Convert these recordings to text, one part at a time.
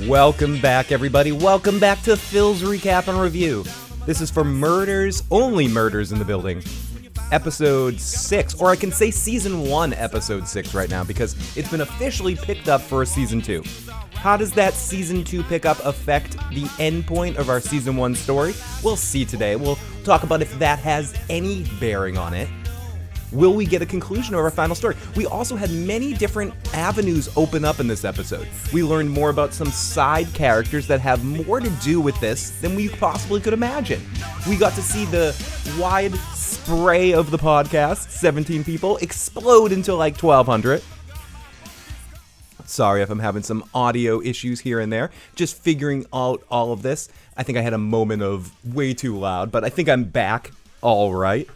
Welcome back, everybody. Welcome back to Phil's Recap and Review. This is for Murders, Only Murders in the Building, Episode 6, or I can say Season 1, Episode 6 right now, because it's been officially picked up for a Season 2. How does that Season 2 pickup affect the end point of our Season 1 story? We'll see today. We'll talk about if that has any bearing on it. Will we get a conclusion of our final story? We also had many different avenues open up in this episode. We learned more about some side characters that have more to do with this than we possibly could imagine. We got to see the wide spray of the podcast, 17 people, explode into like 1,200. Sorry if I'm having some audio issues here and there. Just figuring out all of this. I think I had a moment of way too loud, but I think I'm back. All right.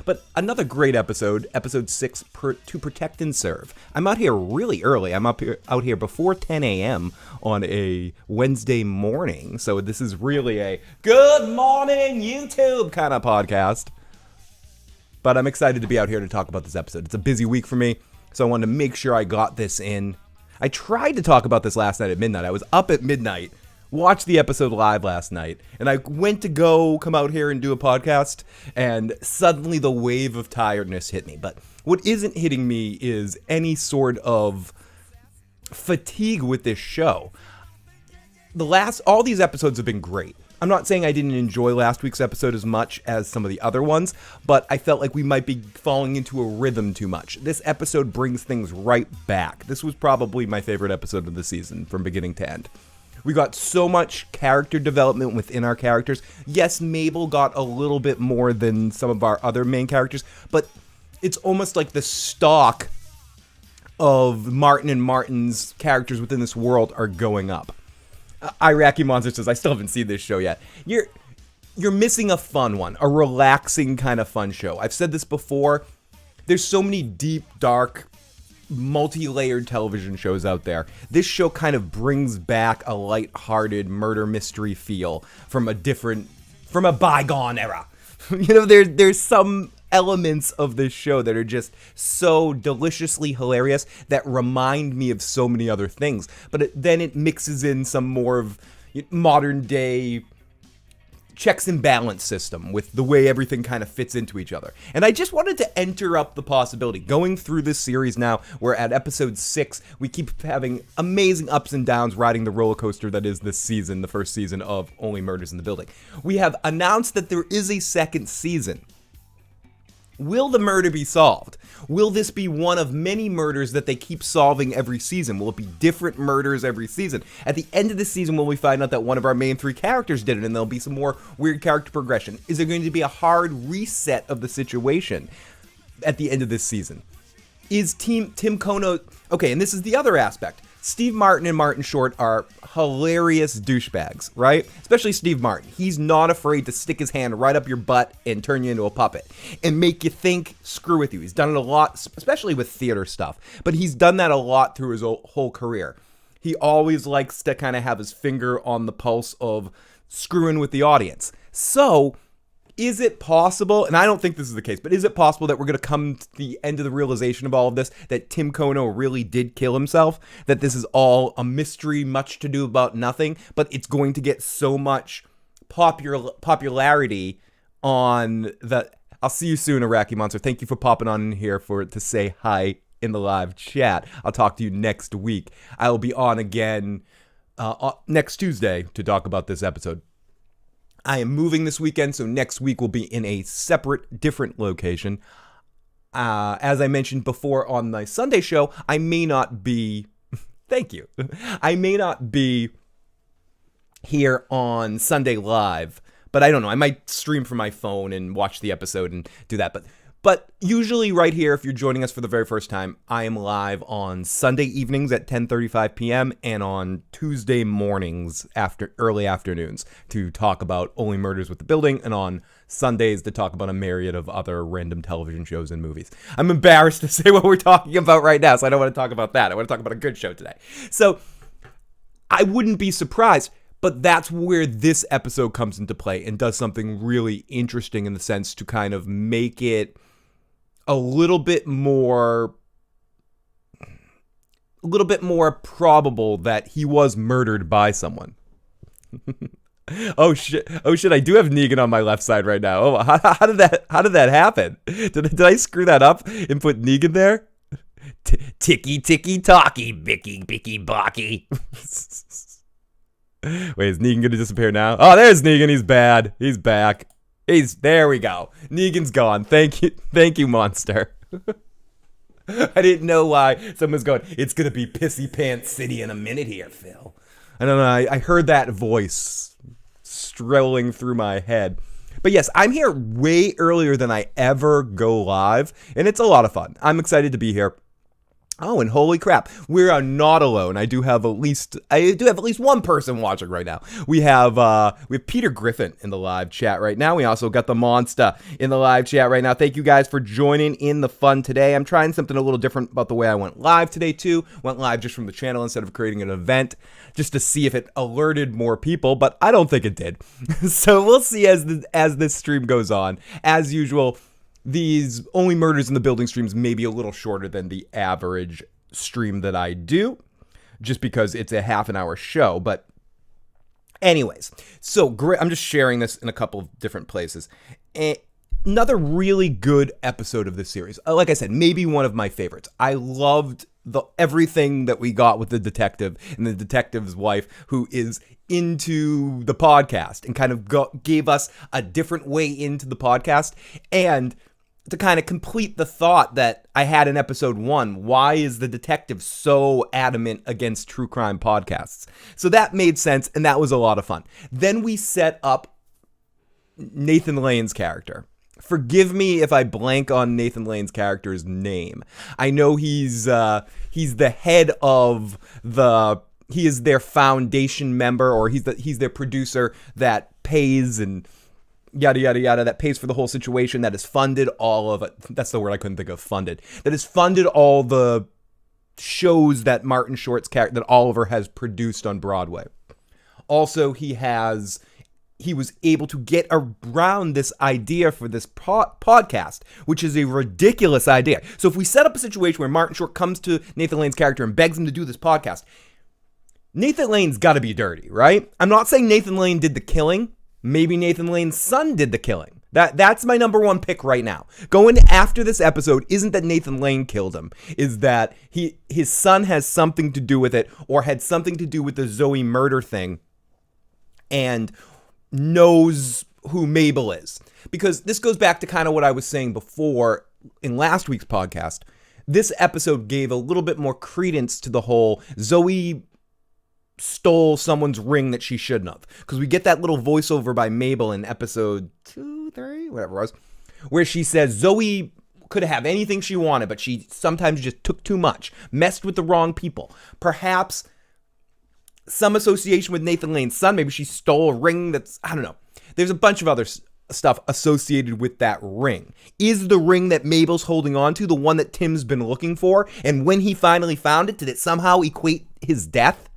But another great episode, episode 6, To Protect and Serve. I'm out here really early. I'm out here before 10 a.m. on a Wednesday morning. So this is really a good morning YouTube kind of podcast. But I'm excited to be out here to talk about this episode. It's a busy week for me, so I wanted to make sure I got this in. I tried to talk about this last night at midnight. I was up at midnight. Watched the episode live last night, and I went to come out here and do a podcast, and suddenly the wave of tiredness hit me. But what isn't hitting me is any sort of fatigue with this show. All these episodes have been great. I'm not saying I didn't enjoy last week's episode as much as some of the other ones, but I felt like we might be falling into a rhythm too much. This episode brings things right back. This was probably my favorite episode of the season from beginning to end. We got so much character development within our characters. Yes, Mabel got a little bit more than some of our other main characters, but it's almost like the stock of Martin and Martin's characters within this world are going up. Iraqi Monster says, I still haven't seen this show yet. You're missing a fun one, a relaxing kind of fun show. I've said this before. There's so many deep, dark, multi-layered television shows out there. This show kind of brings back a light-hearted murder mystery feel from a bygone era. There's some elements of this show that are just so deliciously hilarious that remind me of so many other things. But then it mixes in some more of modern day checks and balance system with the way everything kind of fits into each other. And I just wanted to enter up the possibility. Going through this series now, we're at episode 6. We keep having amazing ups and downs riding the roller coaster that is this season, the first season of Only Murders in the Building. We have announced that there is a second season. Will the murder be solved? Will this be one of many murders that they keep solving every season? Will it be different murders every season? At the end of the season, will we find out that one of our main 3 characters did it and there'll be some more weird character progression? Is there going to be a hard reset of the situation at the end of this season? Is Tim Kono... Okay, and this is the other aspect. Steve Martin and Martin Short are hilarious douchebags, right? Especially Steve Martin. He's not afraid to stick his hand right up your butt and turn you into a puppet and make you think, screw with you. He's done it a lot, especially with theater stuff, but he's done that a lot through his whole career. He always likes to kind of have his finger on the pulse of screwing with the audience. So, is it possible, and I don't think this is the case, but is it possible that we're going to come to the end of the realization of all of this, that Tim Kono really did kill himself, that this is all a mystery, much to do about nothing, but it's going to get so much popularity on the... I'll see you soon, Iraqi Monster. Thank you for popping on in here to say hi in the live chat. I'll talk to you next week. I will be on again next Tuesday to talk about this episode. I am moving this weekend, so next week will be in a separate, different location. As I mentioned before on my Sunday show, I may not be... Thank you. I may not be here on Sunday Live, but I don't know. I might stream from my phone and watch the episode and do that. But usually right here, if you're joining us for the very first time, I am live on Sunday evenings at 10:35 p.m. and on Tuesday mornings early afternoons to talk about Only Murders with the Building, and on Sundays to talk about a myriad of other random television shows and movies. I'm embarrassed to say what we're talking about right now, so I don't want to talk about that. I want to talk about a good show today. So I wouldn't be surprised, but that's where this episode comes into play and does something really interesting in the sense to kind of make it a little bit more a little bit more probable that he was murdered by someone. Oh shit! I do have Negan on my left side right now. Oh, how did that happen? Did I screw that up and put Negan there? Ticky ticky talky, bicky bicky blocky. Wait, is Negan gonna disappear now? Oh, there's Negan. He's bad. He's back. There we go. Negan's gone. Thank you, monster. I didn't know why someone's going, it's gonna be Pissy Pants City in a minute here, Phil. I don't know. I heard that voice strolling through my head. But yes, I'm here way earlier than I ever go live, and it's a lot of fun. I'm excited to be here. Oh, and holy crap, we are not alone. I do have at least one person watching right now. We have Peter Griffin in the live chat right now. We also got the Monster in the live chat right now. Thank you guys for joining in the fun today. I'm trying something a little different about the way I went live today too. Went live just from the channel instead of creating an event, just to see if it alerted more people, but I don't think it did. So we'll see as this stream goes on. As usual, these Only Murders in the Building streams may be a little shorter than the average stream that I do, just because it's a half an hour show. But anyways, so great. I'm just sharing this in a couple of different places. Another really good episode of this series. Like I said, maybe one of my favorites. I loved everything that we got with the detective and the detective's wife, who is into the podcast and kind of gave us a different way into the podcast. And to kind of complete the thought that I had in episode 1, why is the detective so adamant against true crime podcasts? So that made sense, and that was a lot of fun. Then we set up Nathan Lane's character. Forgive me if I blank on Nathan Lane's character's name. I know he's the head of he is their foundation member, or he's their producer that pays and yada, yada, yada, that pays for the whole situation, that has funded all of it. That's the word I couldn't think of, funded. That has funded all the shows that Martin Short's character, that Oliver has produced on Broadway. Also, he was able to get around this idea for this podcast, which is a ridiculous idea. So if we set up a situation where Martin Short comes to Nathan Lane's character and begs him to do this podcast, Nathan Lane's got to be dirty, right? I'm not saying Nathan Lane did the killing. Maybe Nathan Lane's son did the killing. That's my number one pick right now. Going after this episode isn't that Nathan Lane killed him, is that his son has something to do with it, or had something to do with the Zoe murder thing, and knows who Mabel is. Because this goes back to kind of what I was saying before in last week's podcast. This episode gave a little bit more credence to the whole Zoe stole someone's ring that she shouldn't have. Because we get that little voiceover by Mabel in episode 2, 3, whatever it was, where she says Zoe could have anything she wanted, but she sometimes just took too much, messed with the wrong people. Perhaps some association with Nathan Lane's son. Maybe she stole a ring that's, I don't know. There's a bunch of other stuff associated with that ring. Is the ring that Mabel's holding on to the one that Tim's been looking for? And when he finally found it, did it somehow equate his death?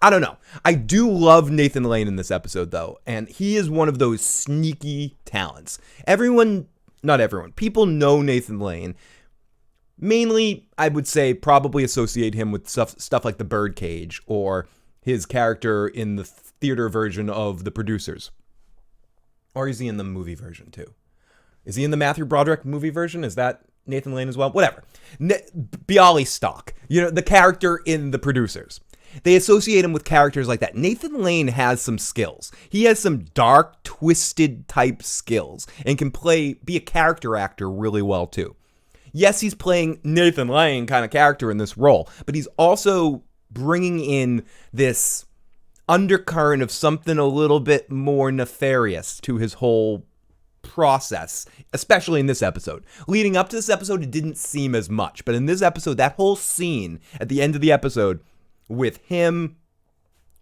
I don't know. I do love Nathan Lane in this episode, though, and he is one of those sneaky talents. Not everyone, people know Nathan Lane. Mainly, I would say, probably associate him with stuff like The Birdcage, or his character in the theater version of The Producers. Or is he in the movie version, too? Is he in the Matthew Broderick movie version? Is that Nathan Lane as well? Whatever. Bialystock, the character in The Producers. They associate him with characters like that. Nathan Lane has some skills. He has some dark, twisted type skills, and can be a character actor really well, too. Yes, he's playing Nathan Lane kind of character in this role, but he's also bringing in this undercurrent of something a little bit more nefarious to his whole process, especially in this episode. Leading up to this episode, it didn't seem as much, but in this episode, that whole scene at the end of the episode with him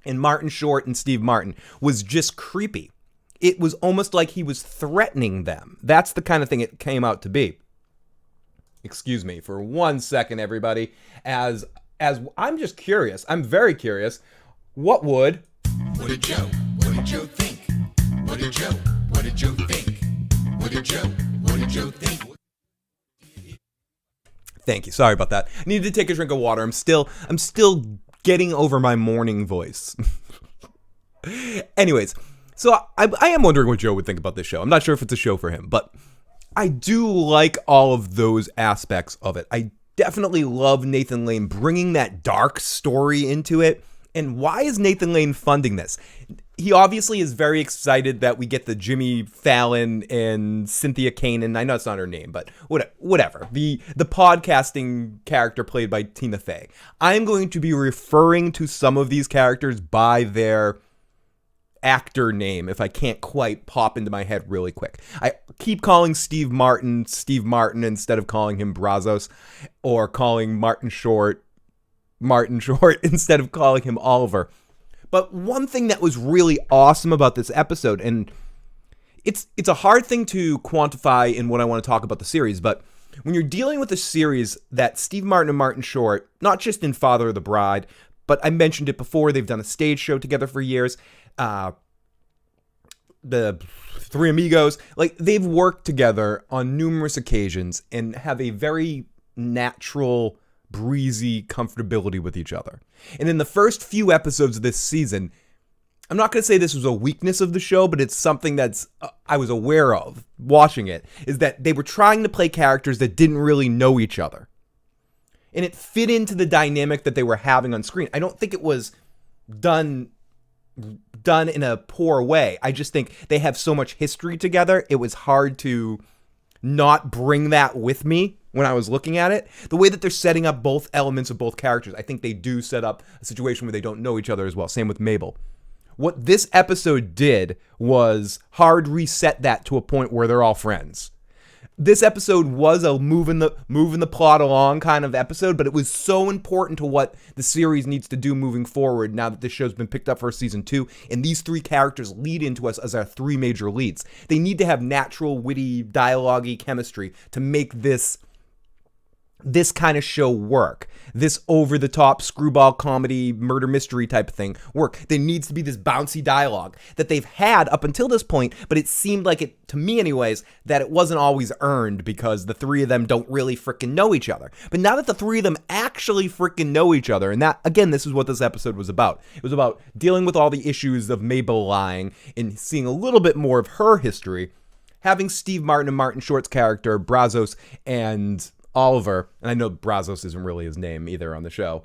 and Martin Short and Steve Martin was just creepy. It was almost like he was threatening them. That's the kind of thing it came out to be. Excuse me for 1 second, everybody. As I'm just curious, I'm very curious, what did Joe think? What did Joe think? What did Joe think? Thank you. Sorry about that. I needed to take a drink of water. I'm still getting over my morning voice. Anyways, so I am wondering what Joe would think about this show. I'm not sure if it's a show for him, but I do like all of those aspects of it. I definitely love Nathan Lane bringing that dark story into it. And why is Nathan Lane funding this? He obviously is very excited that we get the Jimmy Fallon and Cynthia Kanan. I know it's not her name, but whatever. The podcasting character played by Tina Fey. I'm going to be referring to some of these characters by their actor name if I can't quite pop into my head really quick. I keep calling Steve Martin instead of calling him Brazos, or calling Martin Short instead of calling him Oliver. But one thing that was really awesome about this episode, and it's a hard thing to quantify in what I want to talk about the series, but when you're dealing with a series that Steve Martin and Martin Short, not just in Father of the Bride, but I mentioned it before, they've done a stage show together for years, the Three Amigos, like they've worked together on numerous occasions and have a very natural, breezy comfortability with each other. And in the first few episodes of this season, I'm not going to say this was a weakness of the show, but it's something that's I was aware of watching it, is that they were trying to play characters that didn't really know each other. And it fit into the dynamic that they were having on screen. I don't think it was done in a poor way. I just think they have so much history together, it was hard to not bring that with me when I was looking at it. The way that they're setting up both elements of both characters, I think they do set up a situation where they don't know each other as well. Same with Mabel. What this episode did was hard reset that to a point where they're all friends. This episode was a moving the plot along kind of episode, but it was so important to what the series needs to do moving forward now that this show's been picked up for season 2, and these three characters lead into us as our three major leads. They need to have natural, witty, dialogue-y chemistry to make this kind of show work. This over-the-top screwball comedy, murder mystery type of thing work. There needs to be this bouncy dialogue that they've had up until this point, but it seemed like it, to me anyways, that it wasn't always earned because the three of them don't really freaking know each other. But now that the three of them actually freaking know each other, and that, again, this is what this episode was about. It was about dealing with all the issues of Mabel lying and seeing a little bit more of her history. Having Steve Martin and Martin Short's character, Brazos, and Oliver, and I know Brazos isn't really his name either on the show,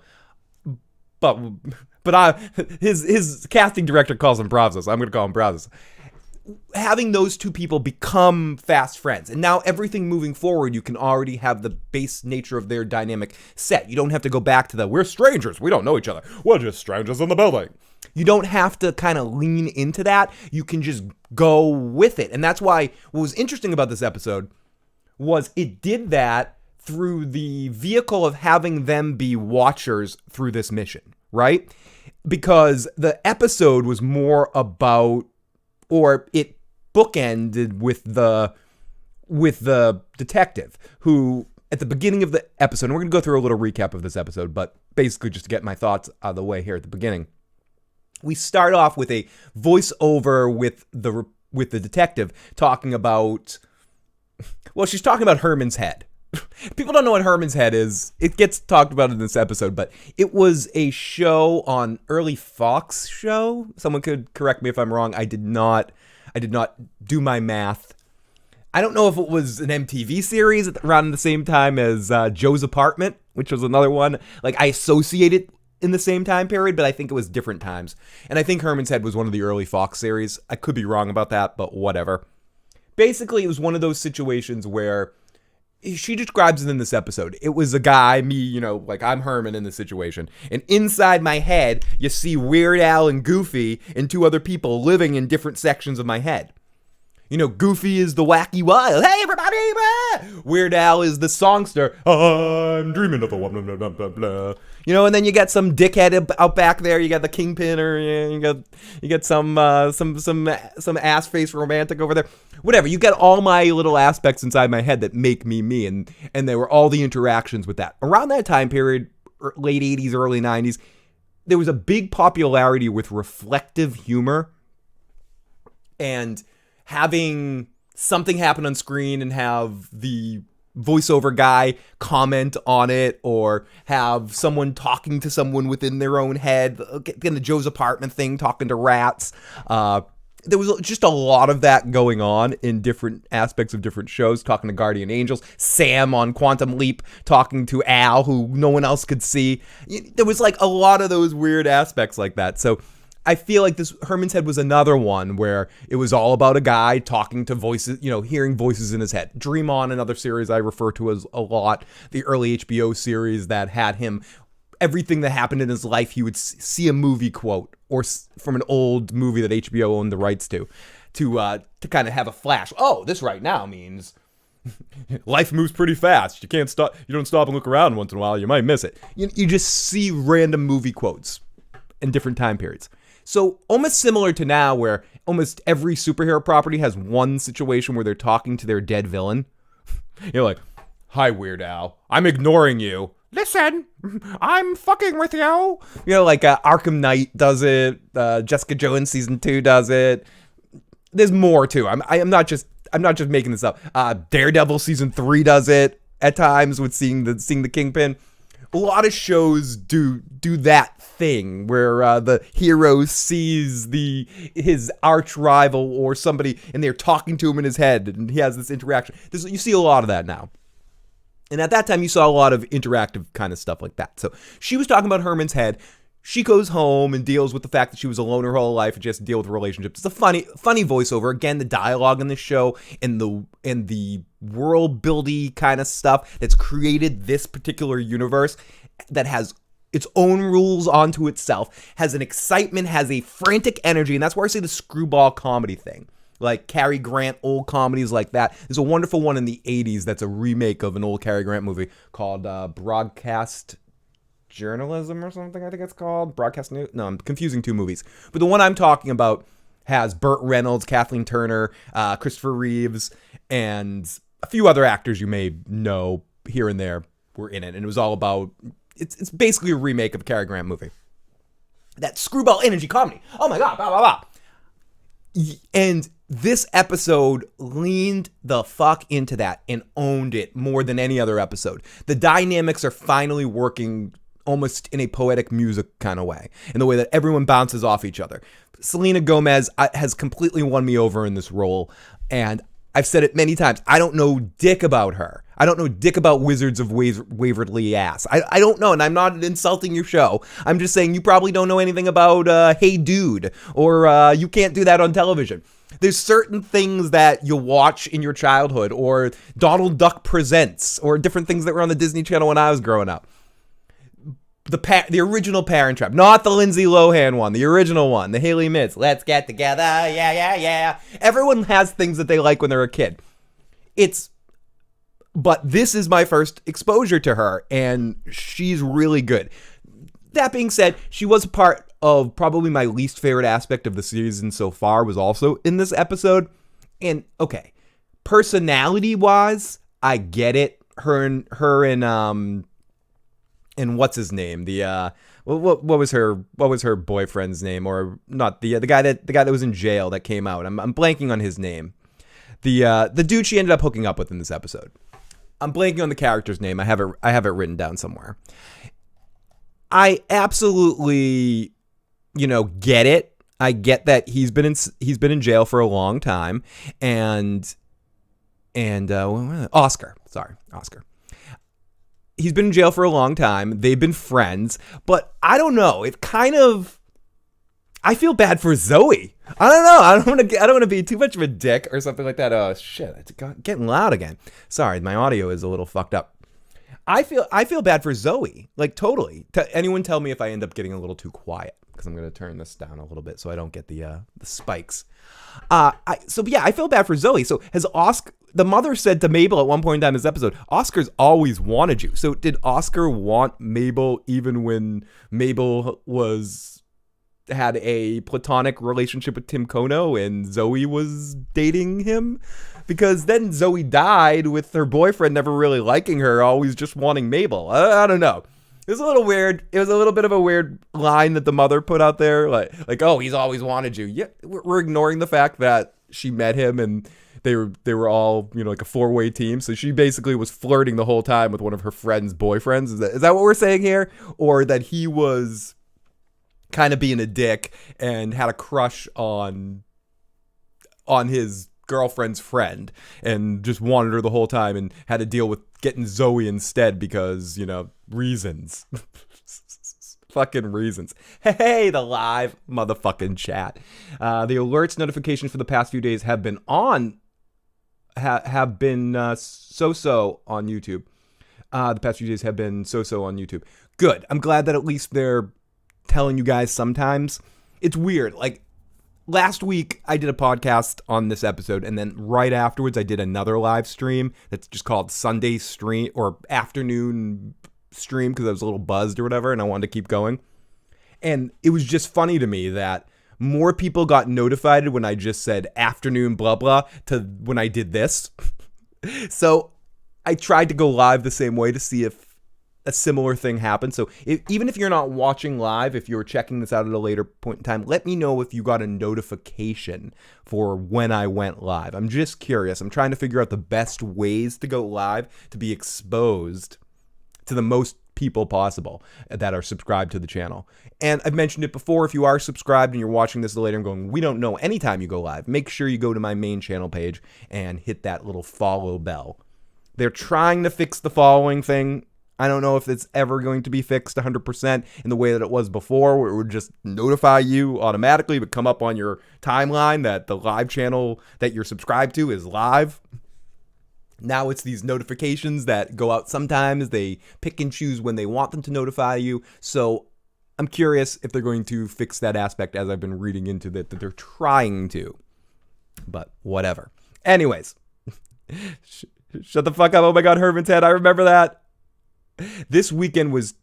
but his casting director calls him Brazos. I'm going to call him Brazos. Having those two people become fast friends, and now everything moving forward, you can already have the base nature of their dynamic set. You don't have to go back to we're strangers, we don't know each other, we're just strangers in the building. You don't have to kind of lean into that. You can just go with it, and that's why what was interesting about this episode was it did that through the vehicle of having them be watchers through this mission, right? Because the episode was more about, or it bookended with the detective who, at the beginning of the episode, and we're going to go through a little recap of this episode, but basically just to get my thoughts out of the way here at the beginning. We start off with a voiceover with the detective talking about, well, she's talking about Herman's head. People don't know what Herman's Head is. It gets talked about in this episode, but it was a show on early Fox show. Someone could correct me if I'm wrong. I did not do my math. I don't know if it was an MTV series around the same time as Joe's Apartment, which was another one. Like, I associate it in the same time period, but I think it was different times. And I think Herman's Head was one of the early Fox series. I could be wrong about that, but whatever. Basically, it was one of those situations where she describes it in this episode. It was a guy, me, like I'm Herman in this situation. And inside my head, you see Weird Al and Goofy and two other people living in different sections of my head. Goofy is the wacky wild, hey everybody, blah! Weird Al is the songster, I'm dreaming of a woman, blah, blah, blah, blah. And then you got some dickhead out back there, you got the kingpin, or you got some ass face romantic over there. Whatever, you got all my little aspects inside my head that make me, and there were all the interactions with that. Around that time period, late 80s, early 90s, there was a big popularity with reflective humor, and having something happen on screen and have the voiceover guy comment on it, or have someone talking to someone within their own head. Get the Joe's Apartment thing, talking to rats. There was just a lot of that going on in different aspects of different shows, talking to Guardian Angels, Sam on Quantum Leap, talking to Al, who no one else could see. There was like a lot of those weird aspects like that. So I feel like this Herman's Head was another one where it was all about a guy talking to voices, hearing voices in his head. Dream On, another series I refer to as a lot, the early HBO series that had him, everything that happened in his life, he would see a movie quote or from an old movie that HBO owned the rights to kind of have a flash. Oh, this right now means life moves pretty fast. You can't stop. You don't stop and look around once in a while. You might miss it. You just see random movie quotes in different time periods. So almost similar to now, where almost every superhero property has one situation where they're talking to their dead villain. You're like, "Hi, Weird Al. I'm ignoring you. Listen, I'm fucking with you." Like Arkham Knight does it. Jessica Jones season 2 does it. There's more too. I'm not just making this up. Daredevil season 3 does it at times with seeing the Kingpin. A lot of shows do that thing where the hero sees his arch rival or somebody, and they're talking to him in his head, and he has this interaction. You see a lot of that now. And at that time, you saw a lot of interactive kind of stuff like that. So she was talking about Herman's Head. She goes home and deals with the fact that she was alone her whole life and she has to deal with relationships. It's a funny voiceover. Again, the dialogue in the show and the world building kind of stuff that's created this particular universe that has its own rules onto itself, has an excitement, has a frantic energy, and that's where I say the screwball comedy thing. Like Cary Grant, old comedies like that. There's a wonderful one in the 80s that's a remake of an old Cary Grant movie called Broadcast Journalism or something, I think it's called. Broadcast News? No, I'm confusing two movies. But the one I'm talking about has Burt Reynolds, Kathleen Turner, Christopher Reeves, and a few other actors you may know here and there were in it. And it was all about, it's basically a remake of a Cary Grant movie. That screwball energy comedy. Oh my God, blah, blah, blah. And this episode leaned the fuck into that and owned it more than any other episode. The dynamics are finally working almost in a poetic music kind of way, in the way that everyone bounces off each other. Selena Gomez has completely won me over in this role, and I've said it many times. I don't know dick about her. I don't know dick about Wizards of Waverly Ass. I don't know, and I'm not insulting your show. I'm just saying you probably don't know anything about Hey Dude, or You Can't Do That on Television. There's certain things that you watch in your childhood, or Donald Duck Presents, or different things that were on the Disney Channel when I was growing up. The original Parent Trap, not the Lindsay Lohan one, the original one, the Haley Mitz, Let's Get Together, yeah, yeah, yeah. Everyone has things that they like when they're a kid. But this is my first exposure to her, and she's really good. That being said, she was a part of probably my least favorite aspect of the season so far, was also in this episode. And okay, personality-wise, I get it. Her and what's his name? What was her boyfriend's name, or not the guy that was in jail that came out? I'm blanking on his name. The dude she ended up hooking up with in this episode. I'm blanking on the character's name. I have it written down somewhere. I absolutely, get it. I get that he's been in jail for a long time, and Oscar. He's been in jail for a long time. They've been friends, but I don't know. I feel bad for Zoe. I don't know. I don't want to be too much of a dick or something like that. Oh shit, it's getting loud again. Sorry, my audio is a little fucked up. I feel bad for Zoe. Like totally. Anyone tell me if I end up getting a little too quiet, because I'm going to turn this down a little bit so I don't get the spikes. I feel bad for Zoe. So has Oscar, the mother said to Mabel at one point in time in this episode, Oscar's always wanted you. So did Oscar want Mabel even when Mabel had a platonic relationship with Tim Kono and Zoe was dating him? Because then Zoe died with her boyfriend never really liking her, always just wanting Mabel. I don't know. It was a little weird. It was a little bit of a weird line that the mother put out there. Like, oh, he's always wanted you. Yeah, we're ignoring the fact that she met him and they were all, like a 4-way team. So she basically was flirting the whole time with one of her friend's boyfriends. Is that what we're saying here? Or that he was kind of being a dick and had a crush on his girlfriend's friend and just wanted her the whole time and had to deal with getting Zoe instead because, reasons. Fucking reasons. Hey, the live motherfucking chat. The alerts notifications for the past few days have been so-so on YouTube. The past few days have been so-so on YouTube. Good. I'm glad that at least they're telling you guys sometimes. It's weird. Like, last week, I did a podcast on this episode, and then right afterwards, I did another live stream that's just called Sunday Stream or Afternoon Stream because I was a little buzzed or whatever, and I wanted to keep going. And it was just funny to me that more people got notified when I just said afternoon blah blah to when I did this. So I tried to go live the same way to see if a similar thing happened. So even if you're not watching live, if you're checking this out at a later point in time, let me know if you got a notification for when I went live. I'm just curious. I'm trying to figure out the best ways to go live to be exposed to the most people possible that are subscribed to the channel. And I've mentioned it before, if you are subscribed and you're watching this later and going, we don't know anytime you go live, make sure you go to my main channel page and hit that little follow bell. They're trying to fix the following thing. I don't know if it's ever going to be fixed 100% in the way that it was before, where it would just notify you automatically. It would come up on your timeline that the live channel that you're subscribed to is live. Now it's these notifications that go out sometimes. They pick and choose when they want them to notify you. So I'm curious if they're going to fix that aspect as I've been reading into that they're trying to. But whatever. Anyways. Shut the fuck up. Oh my God, Herman's head. I remember that. This weekend was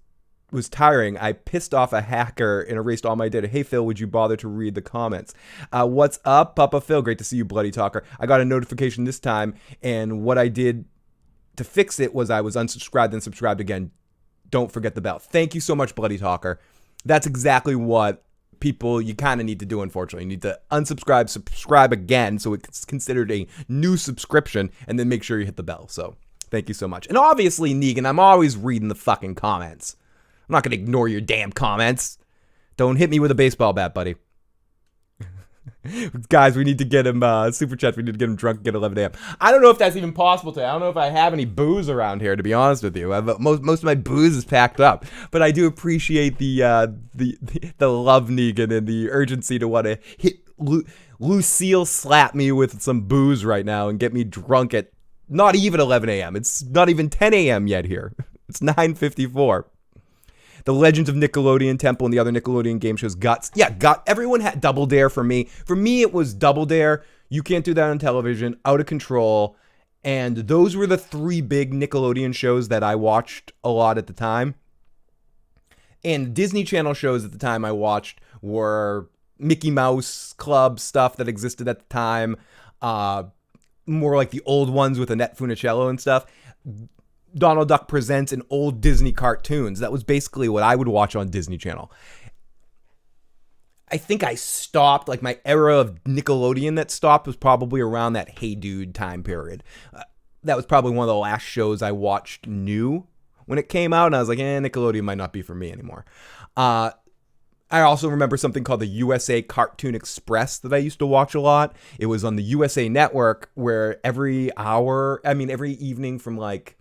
tiring. I pissed off a hacker and erased all my data. Hey, Phil, would you bother to read the comments? What's up, Papa Phil? Great to see you, Bloody Talker. I got a notification this time, and what I did to fix it was I was unsubscribed and subscribed again. Don't forget the bell. Thank you so much, Bloody Talker. That's exactly what you kind of need to do, unfortunately. You need to unsubscribe, subscribe again, so it's considered a new subscription, and then make sure you hit the bell. So thank you so much. And obviously, Negan, I'm always reading the fucking comments. I'm not going to ignore your damn comments. Don't hit me with a baseball bat, buddy. Guys, we need to get him, super chat, we need to get him drunk at 11 a.m. I don't know if that's even possible today. I don't know if I have any booze around here, to be honest with you. Most of my booze is packed up. But I do appreciate the love, Negan, and the urgency to want to hit Lucille slap me with some booze right now and get me drunk at not even 11 a.m. It's not even 10 a.m. yet here. It's 9:54. The Legends of Nickelodeon Temple and the other Nickelodeon game shows everyone had Double Dare for me. For me, it was Double Dare, You Can't Do That on Television, Out of Control, and those were the three big Nickelodeon shows that I watched a lot at the time. And Disney Channel shows at the time I watched were Mickey Mouse Club stuff that existed at the time, more like the old ones with Annette Funicello and stuff. Donald Duck Presents and old Disney cartoons. That was basically what I would watch on Disney Channel. I think I stopped, like my era of Nickelodeon that stopped was probably around that Hey Dude time period. That was probably one of the last shows I watched new when it came out, and I was like, Nickelodeon might not be for me anymore. I also remember something called the USA Cartoon Express that I used to watch a lot. It was on the USA Network where every evening from like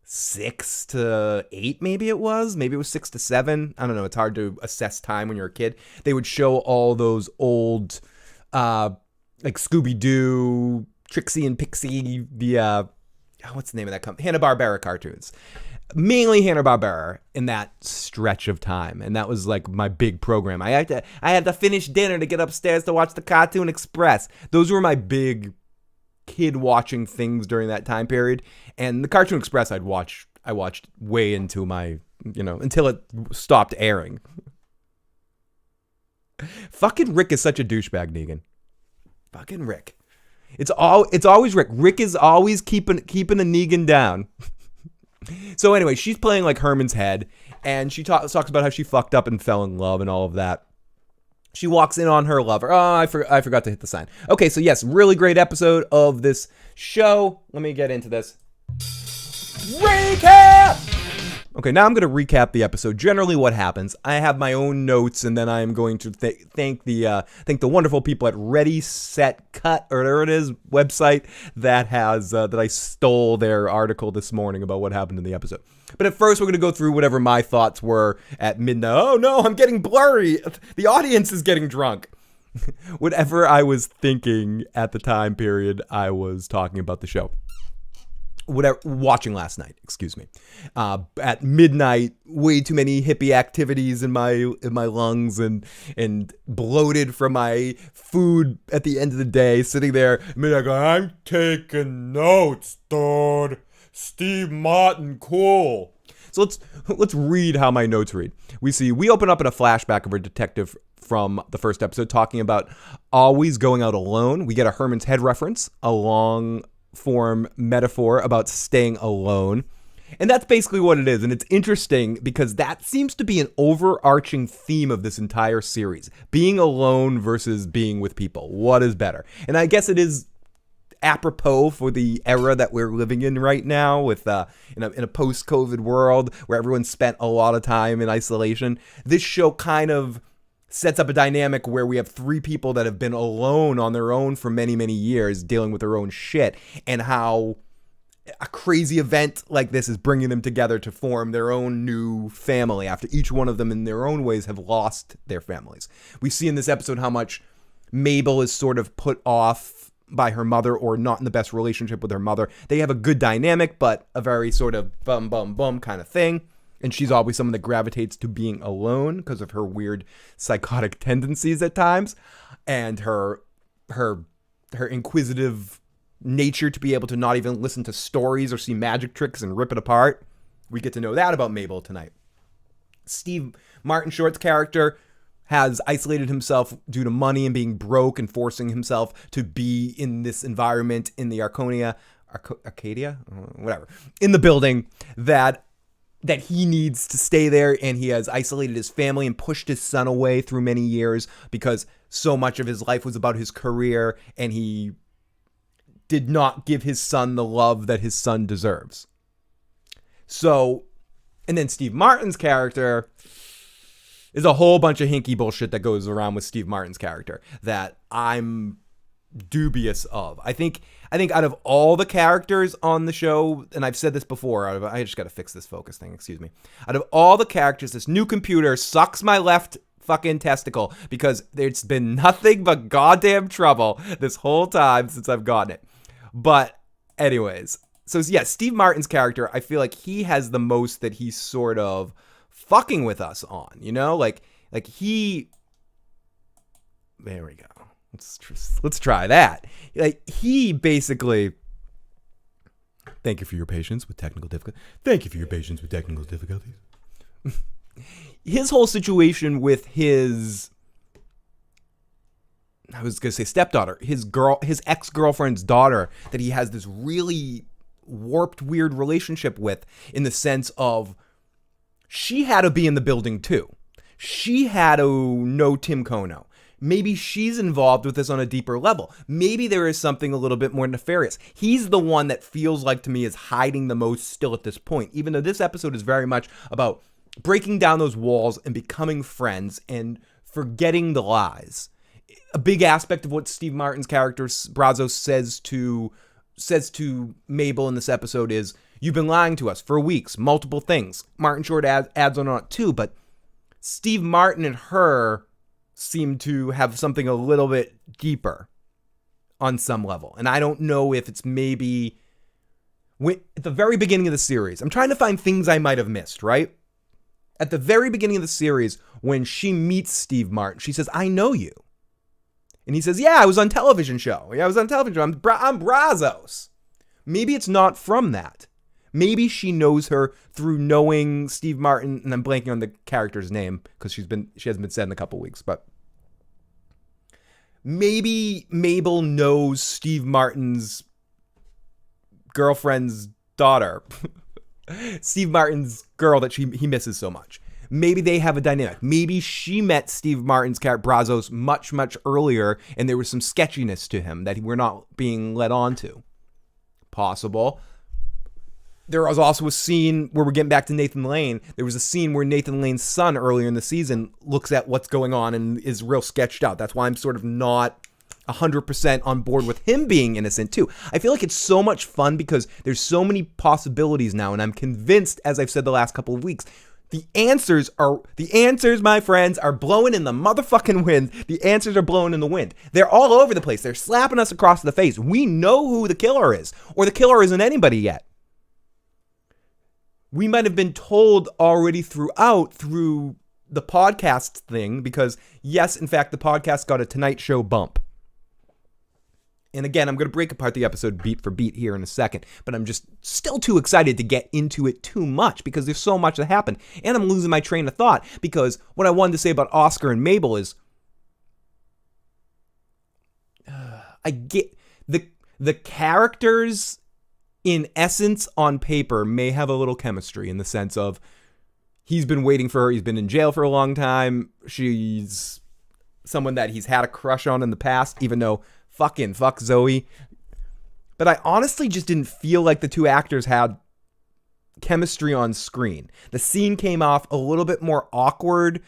6 to 8, maybe it was 6 to 7. I don't know. It's hard to assess time when you're a kid. They would show all those old, like Scooby-Doo, Trixie and Pixie, what's the name of that company? Hanna-Barbera cartoons. Mainly Hanna-Barbera in that stretch of time. And that was like my big program. I had to finish dinner to get upstairs to watch the Cartoon Express. Those were my big kid watching things during that time period. And the Cartoon Express I watched way into my, until it stopped airing. Fucking Rick is such a douchebag, Negan. Fucking Rick. It's always Rick. Rick is always keeping a Negan down. So anyway, she's playing like Herman's head, and she talks about how she fucked up and fell in love and all of that. She walks in on her lover. Oh, I forgot to hit the sign. Okay, so yes, really great episode of this show. Let me get into this. Recap! Okay, now I'm going to recap the episode. Generally what happens. I have my own notes, and then I am going to thank the wonderful people at Ready, Set, Cut, or whatever it is, website that has that I stole their article this morning about what happened in the episode. But at first, we're going to go through whatever my thoughts were at midnight. Oh no, I'm getting blurry. The audience is getting drunk. Whatever I was thinking at the time period I was talking about the show. Watching last night, excuse me. At midnight, way too many hippie activities in my lungs and bloated from my food at the end of the day, sitting there midnight going, I'm taking notes, dude. Steve Martin, cool. So let's read how my notes read. We open up in a flashback of a detective from the first episode talking about always going out alone. We get a Herman's Head reference, a long form metaphor about staying alone. And that's basically what it is. And it's interesting because that seems to be an overarching theme of this entire series. Being alone versus being with people. What is better? And I guess it is apropos for the era that we're living in right now with in a post-COVID world where everyone spent a lot of time in isolation. This show kind of sets up a dynamic where we have three people that have been alone on their own for many, many years dealing with their own shit, and how a crazy event like this is bringing them together to form their own new family after each one of them in their own ways have lost their families. We see in this episode how much Mabel is sort of put off by her mother or not in the best relationship with her mother. They have a good dynamic, but a very sort of bum, bum, bum kind of thing. And she's always someone that gravitates to being alone because of her weird psychotic tendencies at times, and her inquisitive nature to be able to not even listen to stories or see magic tricks and rip it apart. We get to know that about Mabel tonight. Steve Martin Short's character has isolated himself due to money and being broke and forcing himself to be in this environment in the Arcadia, whatever, in the building that he needs to stay there, and he has isolated his family and pushed his son away through many years because so much of his life was about his career, and he did not give his son the love that his son deserves. So, and then Steve Martin's character is a whole bunch of hinky bullshit that goes around with Steve Martin's character that I'm dubious of. I think out of all the characters on the show, and I've said this before, I just got to fix this focus thing, excuse me. Out of all the characters, this new computer sucks my left fucking testicle because there's been nothing but goddamn trouble this whole time since I've gotten it. But anyways, so yeah, Steve Martin's character, I feel like he has the most that he's sort of fucking with us on, you know? Like he, there we go. Let's try that. Like, he basically, thank you for your patience with technical difficulties. Thank you for your patience with technical difficulties. His whole situation with his, I was going to say stepdaughter, his ex-girlfriend's daughter that he has this really warped, weird relationship with, in the sense of she had to be in the building too. She had to know Tim Kono. Maybe she's involved with this on a deeper level. Maybe there is something a little bit more nefarious. He's the one that feels like to me is hiding the most still at this point, even though this episode is very much about breaking down those walls and becoming friends and forgetting the lies. A big aspect of what Steve Martin's character, Brazos, says to Mabel in this episode is, you've been lying to us for weeks, multiple things. Martin Short adds on it too, but Steve Martin and her seem to have something a little bit deeper on some level. And I don't know if it's maybe at the very beginning of the series. I'm trying to find things I might have missed, right? At the very beginning of the series, when she meets Steve Martin, she says, I know you. And he says, yeah, I was on television show. Yeah, I was on television show. I'm Brazos. Maybe it's not from that. Maybe she knows her through knowing Steve Martin, and I'm blanking on the character's name because she hasn't been said in a couple weeks, but maybe Mabel knows Steve Martin's girlfriend's daughter, Steve Martin's girl that he misses so much. maybe they have a dynamic. Maybe she met Steve Martin's character Brazos much, much earlier, and there was some sketchiness to him that we're not being led on to. Possible. There was also a scene where we're getting back to Nathan Lane. There was a scene where Nathan Lane's son earlier in the season looks at what's going on and is real sketched out. That's why I'm sort of not 100% on board with him being innocent too. I feel like it's so much fun because there's so many possibilities now, and I'm convinced, as I've said the last couple of weeks, the answers, my friends, are blowing in the motherfucking wind. The answers are blowing in the wind. They're all over the place. They're slapping us across the face. We know who the killer is, or the killer isn't anybody yet. We might have been told already through the podcast thing, because yes, in fact, the podcast got a Tonight Show bump. And again, I'm going to break apart the episode beat for beat here in a second, but I'm just still too excited to get into it too much because there's so much that happened. And I'm losing my train of thought because what I wanted to say about Oscar and Mabel is I get the characters in essence on paper may have a little chemistry in the sense of he's been waiting for her. He's been in jail for a long time. She's someone that he's had a crush on in the past, even though fuck Zoe. But I honestly just didn't feel like the two actors had chemistry on screen. The scene came off a little bit more awkward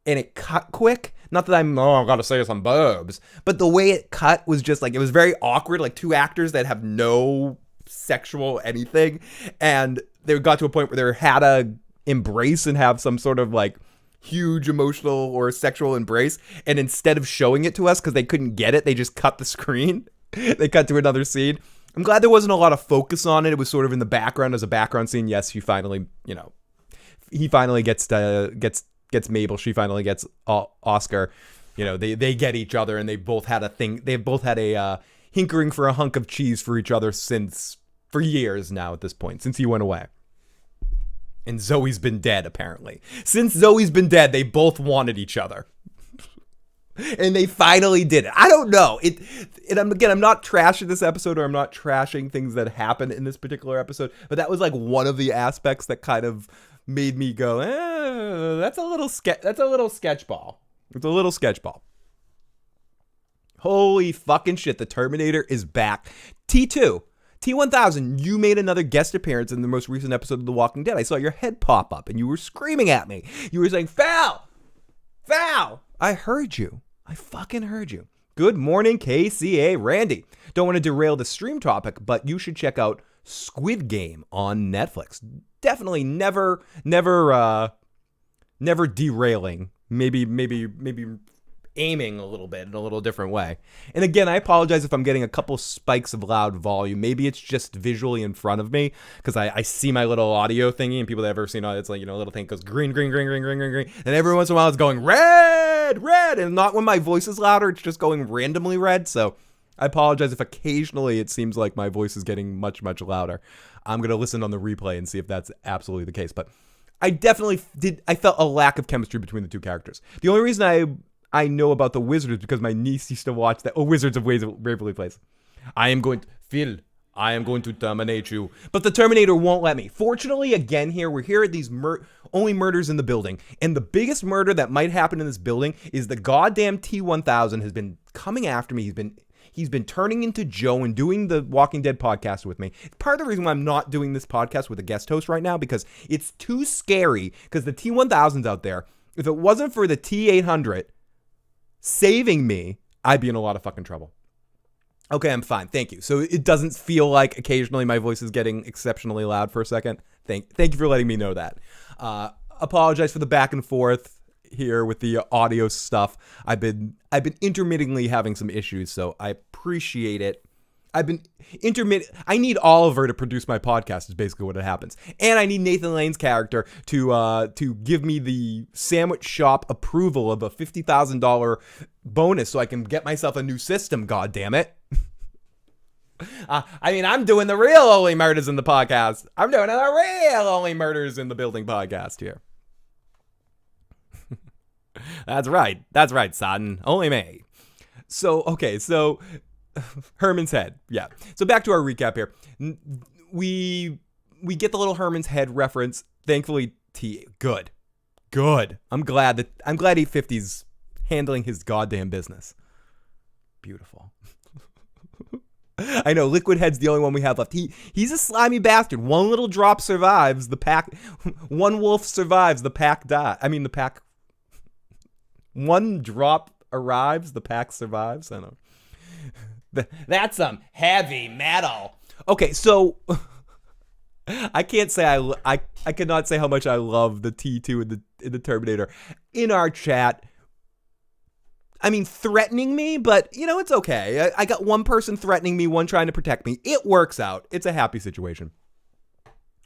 and it cut quick. Not that I gotta say some bubs, but the way it cut was just like, it was very awkward, like two actors that have no sexual anything. And they got to a point where they had to embrace and have some sort of like huge emotional or sexual embrace, and instead of showing it to us because they couldn't get it, they just cut the screen. They cut to another scene. I'm glad there wasn't a lot of focus on it. It was sort of in the background as a background scene. Yes, he finally gets Mabel. She finally gets Oscar. They get each other, and they both had a thing. They've both had a hinkering for a hunk of cheese for each other for years now at this point, since he went away. And Zoe's been dead, apparently. Since Zoe's been dead, they both wanted each other. And they finally did it. I don't know. I'm not trashing this episode, or I'm not trashing things that happen in this particular episode, but that was like one of the aspects that kind of made me go, that's a little sketchball. It's a little sketchball. Holy fucking shit, the Terminator is back. T1000, you made another guest appearance in the most recent episode of The Walking Dead. I saw your head pop up and you were screaming at me. You were saying, Foul! I heard you. I fucking heard you. Good morning, KCA Randy. Don't want to derail the stream topic, but you should check out Squid Game on Netflix. Definitely never derailing. Maybe aiming a little bit in a little different way. And again, I apologize if I'm getting a couple spikes of loud volume. Maybe it's just visually in front of me because I see my little audio thingy, and people that have ever seen it, it's like, a little thing goes green, and every once in a while it's going red, and not when my voice is louder, it's just going randomly red. So I apologize if occasionally it seems like my voice is getting much, much louder. I'm going to listen on the replay and see if that's absolutely the case. But I definitely I felt a lack of chemistry between the two characters. The only reason I know about the Wizards because my niece used to watch that. Wizards of Waverly Place. I am going to terminate you. But the Terminator won't let me. Fortunately, again here, we're here at these only murders in the building. And the biggest murder that might happen in this building is the goddamn T-1000 has been coming after me. He's been turning into Joe and doing the Walking Dead podcast with me. Part of the reason why I'm not doing this podcast with a guest host right now, because it's too scary, because the T-1000's out there. If it wasn't for the T-800 saving me, I'd be in a lot of fucking trouble. Okay, I'm fine. Thank you. So it doesn't feel like occasionally my voice is getting exceptionally loud for a second. Thank you for letting me know that. Apologize for the back and forth here with the audio stuff. I've been intermittently having some issues, so I appreciate it. I need Oliver to produce my podcast is basically what it happens. And I need Nathan Lane's character to give me the sandwich shop approval of a $50,000 bonus so I can get myself a new system, God damn it. I'm doing the real Only Murders in the podcast. I'm doing the real Only Murders in the Building podcast here. That's right, son. Only me. So Herman's head. Yeah. So back to our recap here. We get the little Herman's head reference. Thankfully, good. Good. I'm glad 850's handling his goddamn business. Beautiful. I know Liquid Head's the only one we have left. He's a slimy bastard. One little drop survives, the pack. One wolf survives, the pack die. I mean, the pack. One drop arrives, the pack survives. I don't know. That's some heavy metal. Okay, so I can't say I cannot say how much I love the T2 in the Terminator in our chat. I mean, threatening me, but, it's okay. I got one person threatening me, one trying to protect me. It works out. It's a happy situation.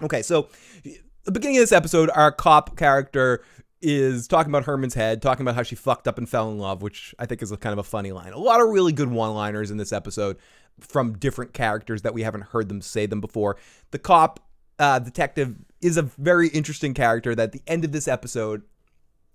Okay, so the beginning of this episode, our cop character is talking about Herman's head, talking about how she fucked up and fell in love, which I think is kind of a funny line. A lot of really good one-liners in this episode from different characters that we haven't heard them say them before. The cop detective is a very interesting character that at the end of this episode,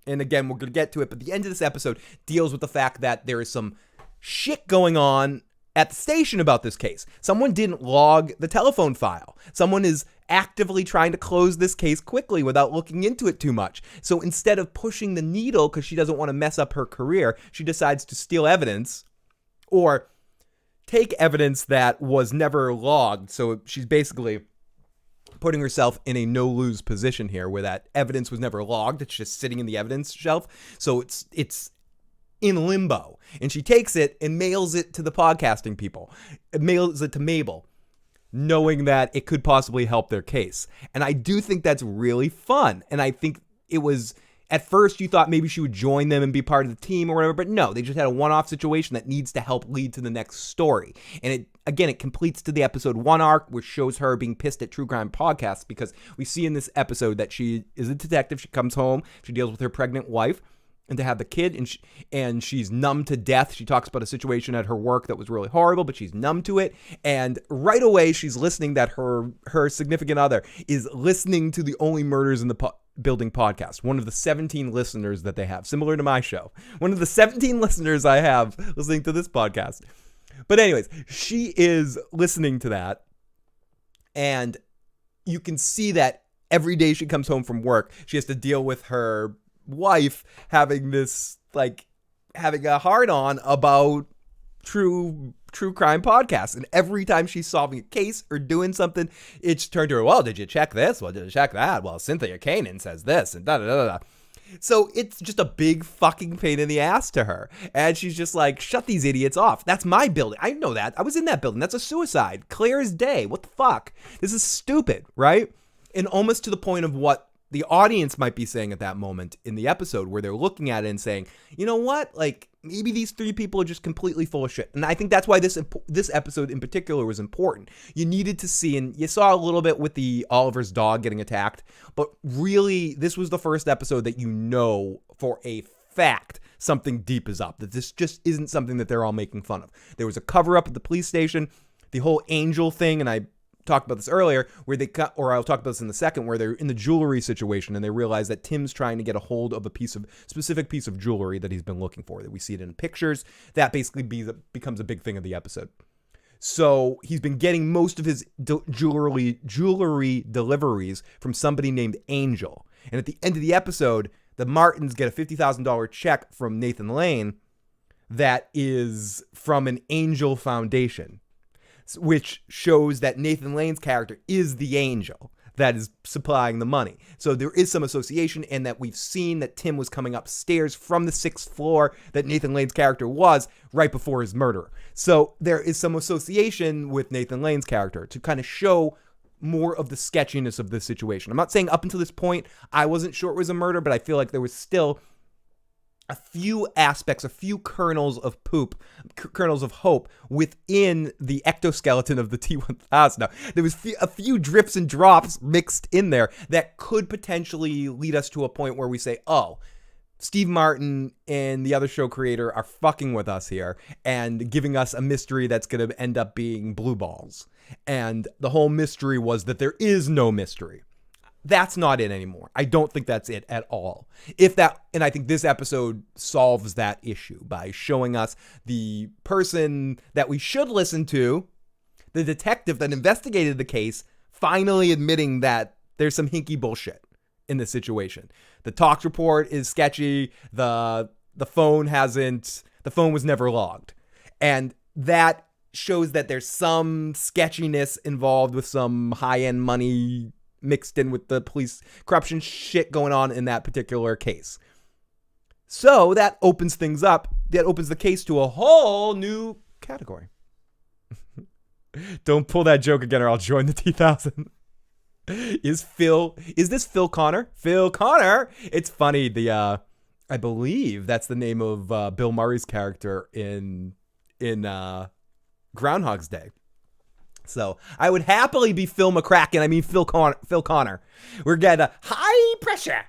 and again, we're going to get to it, but the end of this episode deals with the fact that there is some shit going on at the station about this case. Someone didn't log the telephone file. Someone is actively trying to close this case quickly without looking into it too much. So instead of pushing the needle because she doesn't want to mess up her career, she decides to steal evidence or take evidence that was never logged. So she's basically putting herself in a no-lose position here where that evidence was never logged. It's just sitting in the evidence shelf. So it's in limbo. And she takes it and mails it to the podcasting people. It mails it to Mabel, knowing that it could possibly help their case. And I do think that's really fun. And I think it was, at first you thought maybe she would join them and be part of the team or whatever, but no, they just had a one-off situation that needs to help lead to the next story. And it completes to the episode 1 arc, which shows her being pissed at true crime podcasts because we see in this episode that she is a detective. She comes home, she deals with her pregnant wife, and to have the kid, and she's numb to death. She talks about a situation at her work that was really horrible, but she's numb to it. And right away, she's listening that her significant other is listening to the Only Murders in the Building podcast, one of the 17 listeners that they have, similar to my show. One of the 17 listeners I have listening to this podcast. But anyways, she is listening to that, and you can see that every day she comes home from work, she has to deal with her wife having a hard-on about true crime podcasts. And every time she's solving a case or doing something, it's turned to her, well, did you check this? Well, did you check that? Well, Cynthia Kanan says this, and da-da-da-da. So it's just a big fucking pain in the ass to her. And she's just like, shut these idiots off. That's my building. I know that. I was in that building. That's a suicide. Clear as day. What the fuck? This is stupid, right? And almost to the point of what the audience might be saying at that moment in the episode, where they're looking at it and saying, you know what? Like, maybe these 3 people are just completely full of shit. And I think that's why this episode in particular was important. You needed to see, and you saw a little bit with the Oliver's dog getting attacked, but really, this was the first episode that you know for a fact something deep is up, that this just isn't something that they're all making fun of. There was a cover-up at the police station, the whole angel thing, and I talked about this earlier, where I'll talk about this in the second, where they're in the jewelry situation and they realize that Tim's trying to get a hold of specific piece of jewelry that he's been looking for, that we see it in pictures. That basically becomes a big thing of the episode. So he's been getting most of his jewelry deliveries from somebody named Angel. And at the end of the episode, the Martins get a $50,000 check from Nathan Lane that is from an Angel Foundation, which shows that Nathan Lane's character is the angel that is supplying the money. So there is some association, and that we've seen that Tim was coming upstairs from the 6th floor that Nathan Lane's character was right before his murder. So there is some association with Nathan Lane's character to kind of show more of the sketchiness of this situation. I'm not saying up until this point I wasn't sure it was a murder, but I feel like there was still a few aspects, a few kernels of hope within the ectoskeleton of the T-1000. Now, there was a few drips and drops mixed in there that could potentially lead us to a point where we say, oh, Steve Martin and the other show creator are fucking with us here and giving us a mystery that's going to end up being blue balls. And the whole mystery was that there is no mystery. That's not it anymore. I don't think that's it at all. And I think this episode solves that issue by showing us the person that we should listen to, the detective that investigated the case, finally admitting that there's some hinky bullshit in this situation. The Talks report is sketchy. The phone was never logged. And that shows that there's some sketchiness involved with some high-end money mixed in with the police corruption shit going on in that particular case. So that opens things up. That opens the case to a whole new category. Don't pull that joke again or I'll join the T-1000. Is this Phil Connor? Phil Connor! It's funny, I believe that's the name of Bill Murray's character in Groundhog's Day. So I would happily be Phil Connor. We're getting high pressure.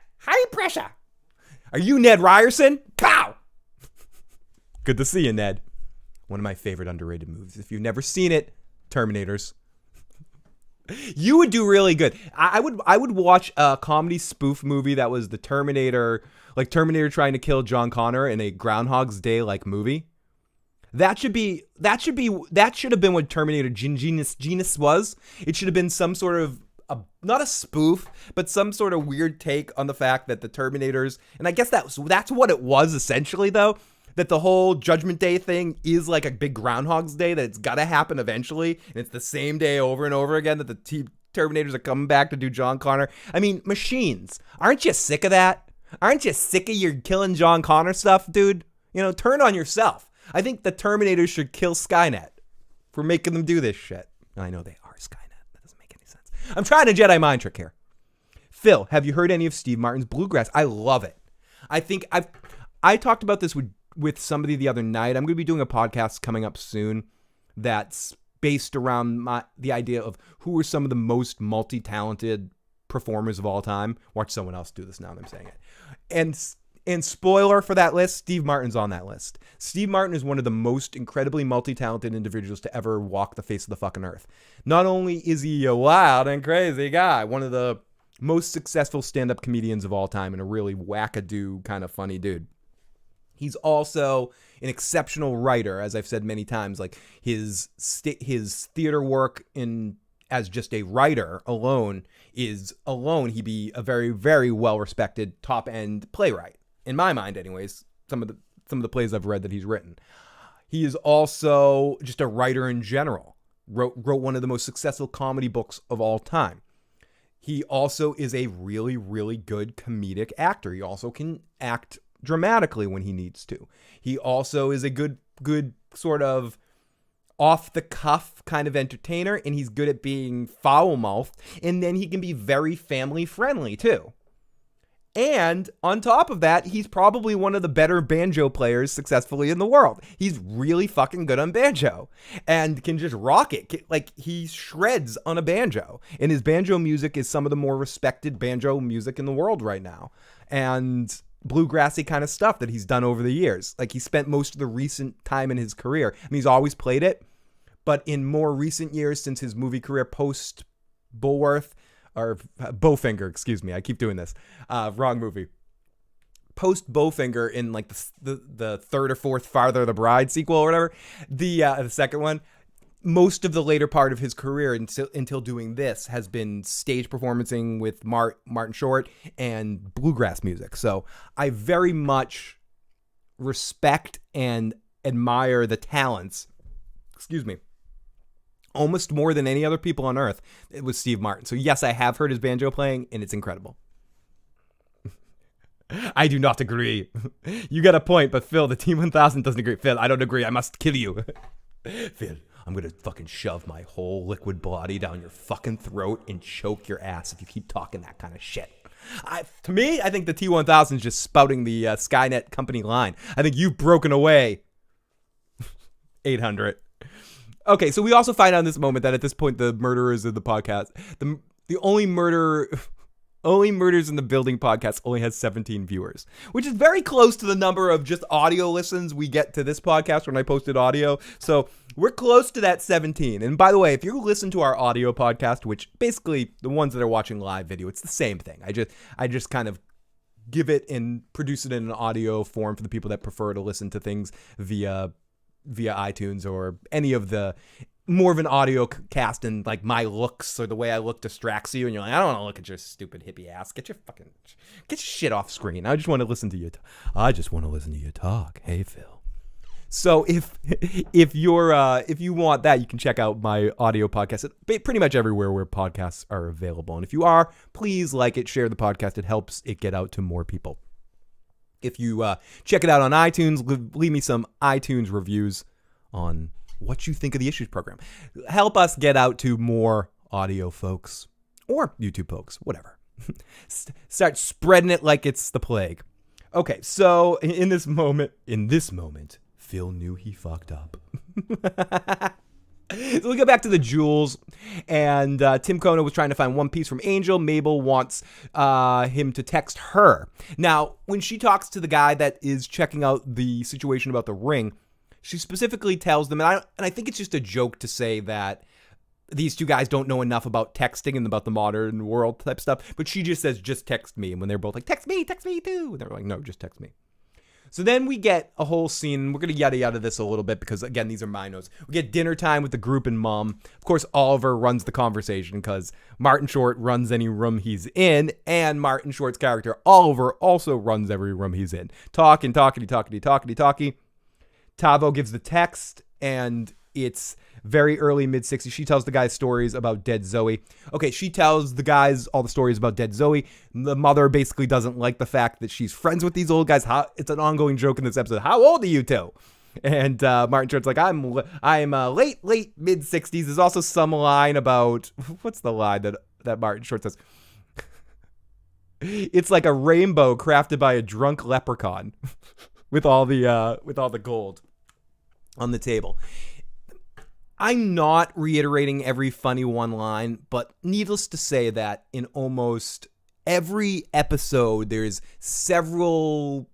Are you Ned Ryerson? Pow! Good to see you, Ned. One of my favorite underrated movies. If you've never seen it, Terminators. You would do really good. I would watch a comedy spoof movie that was the Terminator, like Terminator trying to kill John Connor in a Groundhog's Day like movie. That should have been what Terminator Genus was. It should have been some sort of not a spoof, but some sort of weird take on the fact that the Terminators, and I guess that's what it was essentially though, that the whole Judgment Day thing is like a big Groundhog's Day, that it's got to happen eventually, and it's the same day over and over again that the Terminators are coming back to do John Connor. I mean, machines. Aren't you sick of that? Aren't you sick of your killing John Connor stuff, dude? Turn on yourself. I think the Terminators should kill Skynet for making them do this shit. I know they are Skynet. That doesn't make any sense. I'm trying a Jedi mind trick here. Phil, have you heard any of Steve Martin's Bluegrass? I love it. I think I talked about this with somebody the other night. I'm going to be doing a podcast coming up soon that's based around the idea of who are some of the most multi-talented performers of all time. Watch someone else do this now that I'm saying it. And spoiler for that list, Steve Martin's on that list. Steve Martin is one of the most incredibly multi-talented individuals to ever walk the face of the fucking earth. Not only is he a wild and crazy guy, one of the most successful stand-up comedians of all time and a really wackadoo kind of funny dude. He's also an exceptional writer, as I've said many times. Like his theater work as just a writer alone, he'd be a very, very well-respected top-end playwright. In my mind, anyways, some of the plays I've read that he's written. He is also just a writer in general. Wrote one of the most successful comedy books of all time. He also is a really, really good comedic actor. He also can act dramatically when he needs to. He also is a good sort of off-the-cuff kind of entertainer, and he's good at being foul-mouthed, and then he can be very family-friendly, too. And on top of that, he's probably one of the better banjo players successfully in the world. He's really fucking good on banjo and can just rock it. Like, he shreds on a banjo. And his banjo music is some of the more respected banjo music in the world right now. And bluegrassy kind of stuff that he's done over the years. Like, he spent most of the recent time in his career. I mean, he's always played it. But in more recent years, since his movie career post-Bulworth, or Bowfinger, excuse me, I keep doing this. Wrong movie. Post Bowfinger in like the third or fourth Farther the Bride sequel or whatever, the second one, most of the later part of his career until doing this has been stage performancing with Martin Short and bluegrass music. So I very much respect and admire the talents, almost more than any other people on earth. It was Steve Martin. So yes, I have heard his banjo playing, and it's incredible. I do not agree. You got a point, but Phil, the T-1000 doesn't agree. Phil, I don't agree. I must kill you. Phil, I'm going to fucking shove my whole liquid body down your fucking throat and choke your ass if you keep talking that kind of shit. To me, I think the T-1000 is just spouting the Skynet company line. I think you've broken away. 800. Okay, so we also find out in this moment that at this point the murderers of the podcast, the only murders in the building podcast only has 17 viewers, which is very close to the number of just audio listens we get to this podcast when I posted audio. So we're close to that 17. And by the way, if you listen to our audio podcast, which basically the ones that are watching live video, it's the same thing. I just kind of give it and produce it in an audio form for the people that prefer to listen to things via iTunes or any of the more of an audio cast and like my looks or the way I look distracts you and you're like, I don't want to look at your stupid hippie ass. Get your shit off screen. I just want to listen to you. I just want to listen to you talk. Hey, Phil. So if you want that, you can check out my audio podcast at pretty much everywhere where podcasts are available. And if you are, please like it, share the podcast. It helps it get out to more people. If you check it out on iTunes, leave me some iTunes reviews on what you think of the Issues program. Help us get out to more audio folks or YouTube folks, whatever. Start spreading it like it's the plague. Okay, so in this moment, Phil knew he fucked up. So we go back to the jewels, and Tim Kono was trying to find one piece from Angel. Mabel wants him to text her. Now, when she talks to the guy that is checking out the situation about the ring, she specifically tells them, and I think it's just a joke to say that these two guys don't know enough about texting and about the modern world type stuff, but she just says, just text me. And when they're both like, text me too. And they're like, no, just text me. So then we get a whole scene. We're going to yada this a little bit because, again, these are my notes. We get dinner time with the group and Mom. Of course, Oliver runs the conversation because Martin Short runs any room he's in, and Martin Short's character, Oliver, also runs every room he's in. Talking. Tavo gives the text, and it's very early mid-60s. She tells the guys stories about dead Zoe. Okay, she tells the guys all the stories about dead Zoe. The mother basically doesn't like the fact that she's friends with these old guys. It's an ongoing joke in this episode. How old are you two? And Martin Short's like, I'm late mid-60s. There's also some line about, what's the line that Martin Short says? It's like a rainbow crafted by a drunk leprechaun with all the gold on the table. I'm not reiterating every funny one line, but needless to say that in almost every episode, there's several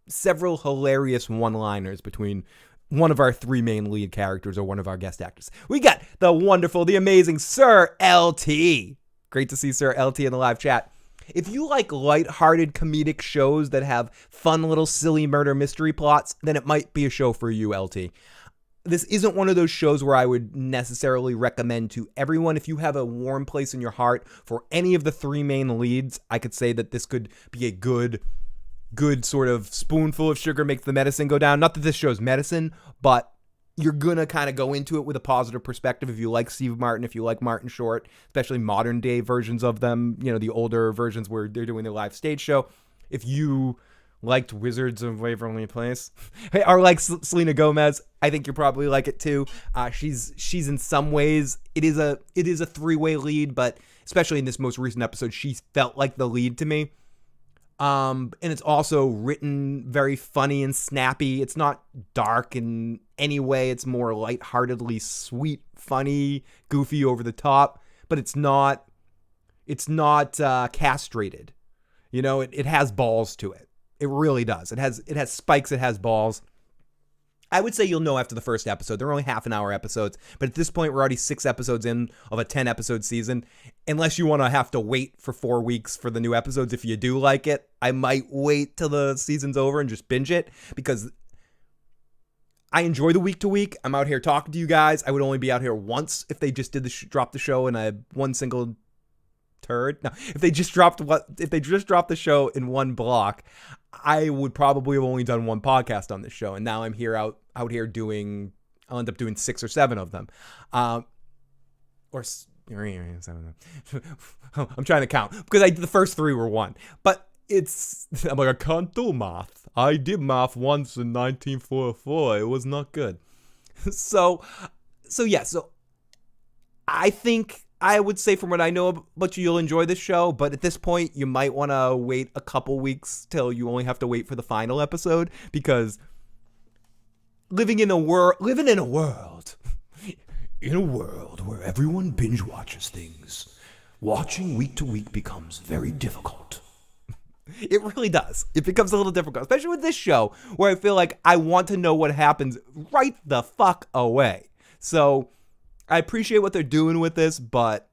hilarious one-liners between one of our three main lead characters or one of our guest actors. We got the wonderful, the amazing Sir LT. Great to see Sir LT in the live chat. If you like lighthearted comedic shows that have fun little silly murder mystery plots, then it might be a show for you, LT. This isn't one of those shows where I would necessarily recommend to everyone. If you have a warm place in your heart for any of the three main leads, I could say that this could be a good sort of spoonful of sugar makes the medicine go down. Not that this show's medicine, but you're going to kind of go into it with a positive perspective if you like Steve Martin, if you like Martin Short, especially modern day versions of them, the older versions where they're doing their live stage show. If you liked Wizards of Waverly Place, or like Selena Gomez, I think you probably like it too. She's in some ways, it is a three-way lead, but especially in this most recent episode, she felt like the lead to me. And it's also written very funny and snappy. It's not dark in any way. It's more lightheartedly sweet, funny, goofy, over the top, but it's not castrated. It has balls to it. It really does. It has spikes. It has balls. I would say you'll know after the first episode. They're only half-an-hour episodes, but at this point, we're already 6 episodes in of a 10-episode season. Unless you want to have to wait for 4 weeks for the new episodes, if you do like it, I might wait till the season's over and just binge it, because I enjoy the week-to-week. I'm out here talking to you guys. I would only be out here once if they just did drop the show in one single turd. No, if they just dropped the show in one block, I would probably have only done one podcast on this show, and now I'm here out here I'll end up doing 6 or 7 of them, or 7. I'm trying to count because the first 3 were 1, but I'm like, I can't do math. I did math once in 1944. It was not good. So I think I would say, from what I know about you, you'll enjoy this show, but at this point, you might want to wait a couple weeks till you only have to wait for the final episode, because living in a world where everyone binge watches things, watching week to week becomes very difficult. It really does. It becomes a little difficult, especially with this show, where I feel like I want to know what happens right the fuck away. So I appreciate what they're doing with this, but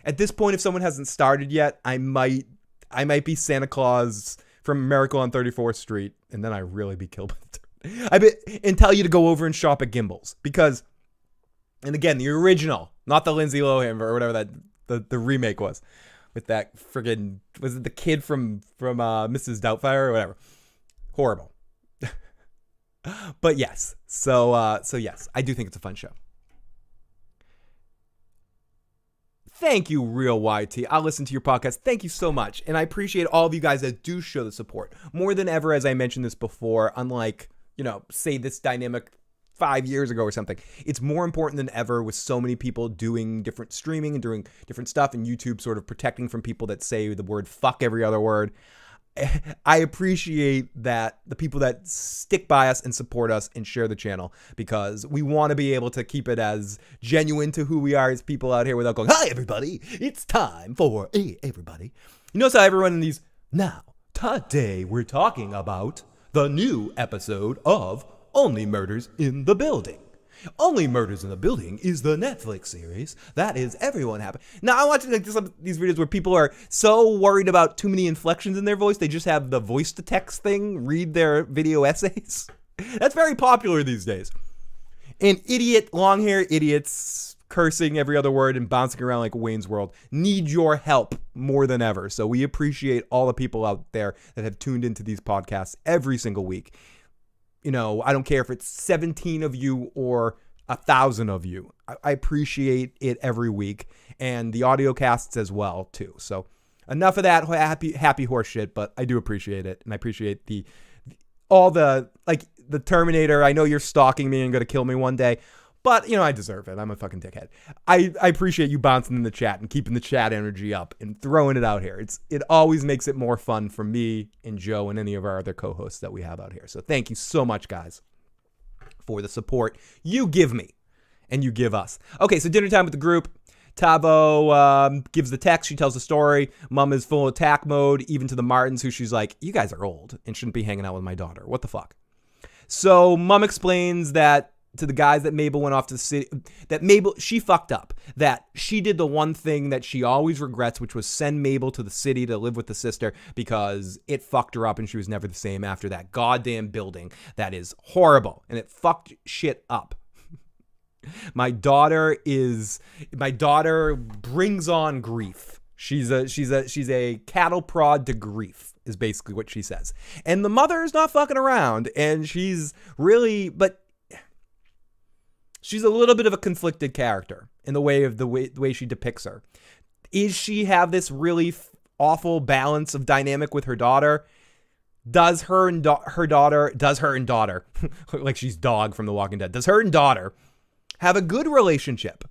at this point, if someone hasn't started yet, I might be Santa Claus from Miracle on 34th Street, and then I really be killed by the turd. I tell you to go over and shop at Gimbals, because And again, the original, not the Lindsay Lohan or whatever that the remake was, with that friggin', was it the kid from Mrs. Doubtfire or whatever? Horrible. But yes, so yes, I do think it's a fun show. Thank you, Real YT. I'll listen to your podcast. Thank you so much. And I appreciate all of you guys that do show the support. More than ever, as I mentioned this before, unlike, say this dynamic 5 years ago or something. It's more important than ever with so many people doing different streaming and doing different stuff, and YouTube sort of protecting from people that say the word fuck every other word. I appreciate that the people that stick by us and support us and share the channel, because we want to be able to keep it as genuine to who we are as people out here without going, hi everybody, it's time for everybody. You notice how everyone in these, now, today we're talking about the new episode of Only Murders in the Building. Only Murders in the Building is the Netflix series that is everyone happy. Now, I'm watching some of these videos where people are so worried about too many inflections in their voice, they just have the voice to text thing read their video essays. That's very popular these days. And long hair idiots cursing every other word and bouncing around like Wayne's World need your help more than ever. So we appreciate all the people out there that have tuned into these podcasts every single week. I don't care if it's 17 of you or 1,000 of you. I appreciate it every week, and the audio casts as well too. So enough of that happy horse shit, but I do appreciate it, and I appreciate the Terminator. I know you're stalking me and going to kill me one day, but I deserve it. I'm a fucking dickhead. I appreciate you bouncing in the chat and keeping the chat energy up and throwing it out here. It always makes it more fun for me and Joe and any of our other co-hosts that we have out here. So thank you so much, guys, for the support you give me and you give us. Okay, so dinner time with the group. Tavo gives the text. She tells the story. Mom is full attack mode, even to the Martins, who she's like, you guys are old and shouldn't be hanging out with my daughter. What the fuck? So Mom explains that to the guys that Mabel went off to the city, that she fucked up, that she did the one thing that she always regrets, which was send Mabel to the city to live with the sister, because it fucked her up and she was never the same after that goddamn building. That is horrible, and it fucked shit up. My daughter brings on grief. She's a cattle prod to grief, is basically what she says. And the mother is not fucking around, and she's a little bit of a conflicted character in the way she depicts her. Is she have this really awful balance of dynamic with her daughter? Does her and daughter, like she's Dog from The Walking Dead, does her and daughter have a good relationship?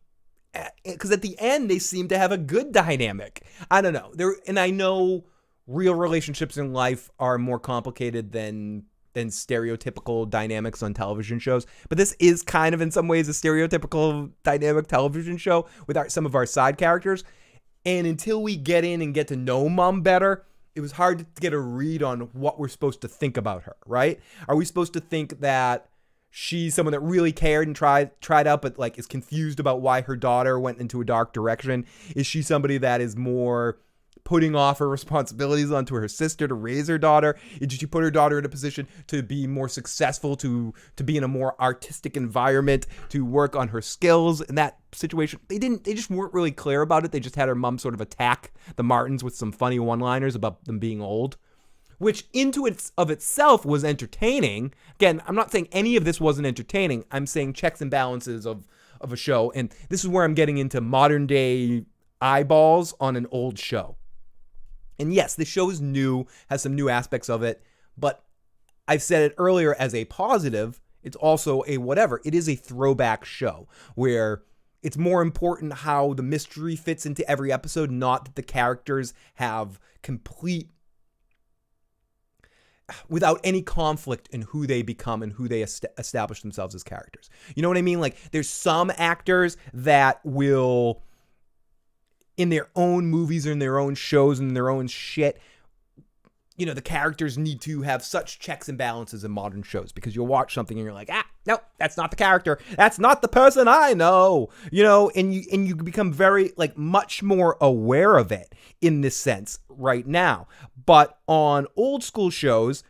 Because at the end, they seem to have a good dynamic. I don't know. And I know real relationships in life are more complicated than stereotypical dynamics on television shows. But this is kind of in some ways a stereotypical dynamic television show with some of our side characters. And until we get in and get to know Mom better, it was hard to get a read on what we're supposed to think about her, right? Are we supposed to think that she's someone that really cared and tried out, but like is confused about why her daughter went into a dark direction? Is she somebody that is more putting off her responsibilities onto her sister to raise her daughter? Did she put her daughter in a position to be more successful, to be in a more artistic environment, to work on her skills in that situation? They just weren't really clear about it. They just had her mom sort of attack the Martins with some funny one-liners about them being old, which of itself was entertaining. Again, I'm not saying any of this wasn't entertaining. I'm saying checks and balances of a show. And this is where I'm getting into modern day eyeballs on an old show. And yes, the show is new, has some new aspects of it, but I've said it earlier as a positive, it's also a whatever. It is a throwback show where it's more important how the mystery fits into every episode, not that the characters have without any conflict in who they become and who they establish themselves as characters. You know what I mean? Like, there's some actors that will, in their own movies or in their own shows and their own shit, the characters need to have such checks and balances in modern shows, because you'll watch something and you're like, no, that's not the character. That's not the person I know, and you become very, much more aware of it in this sense right now. But on old school shows,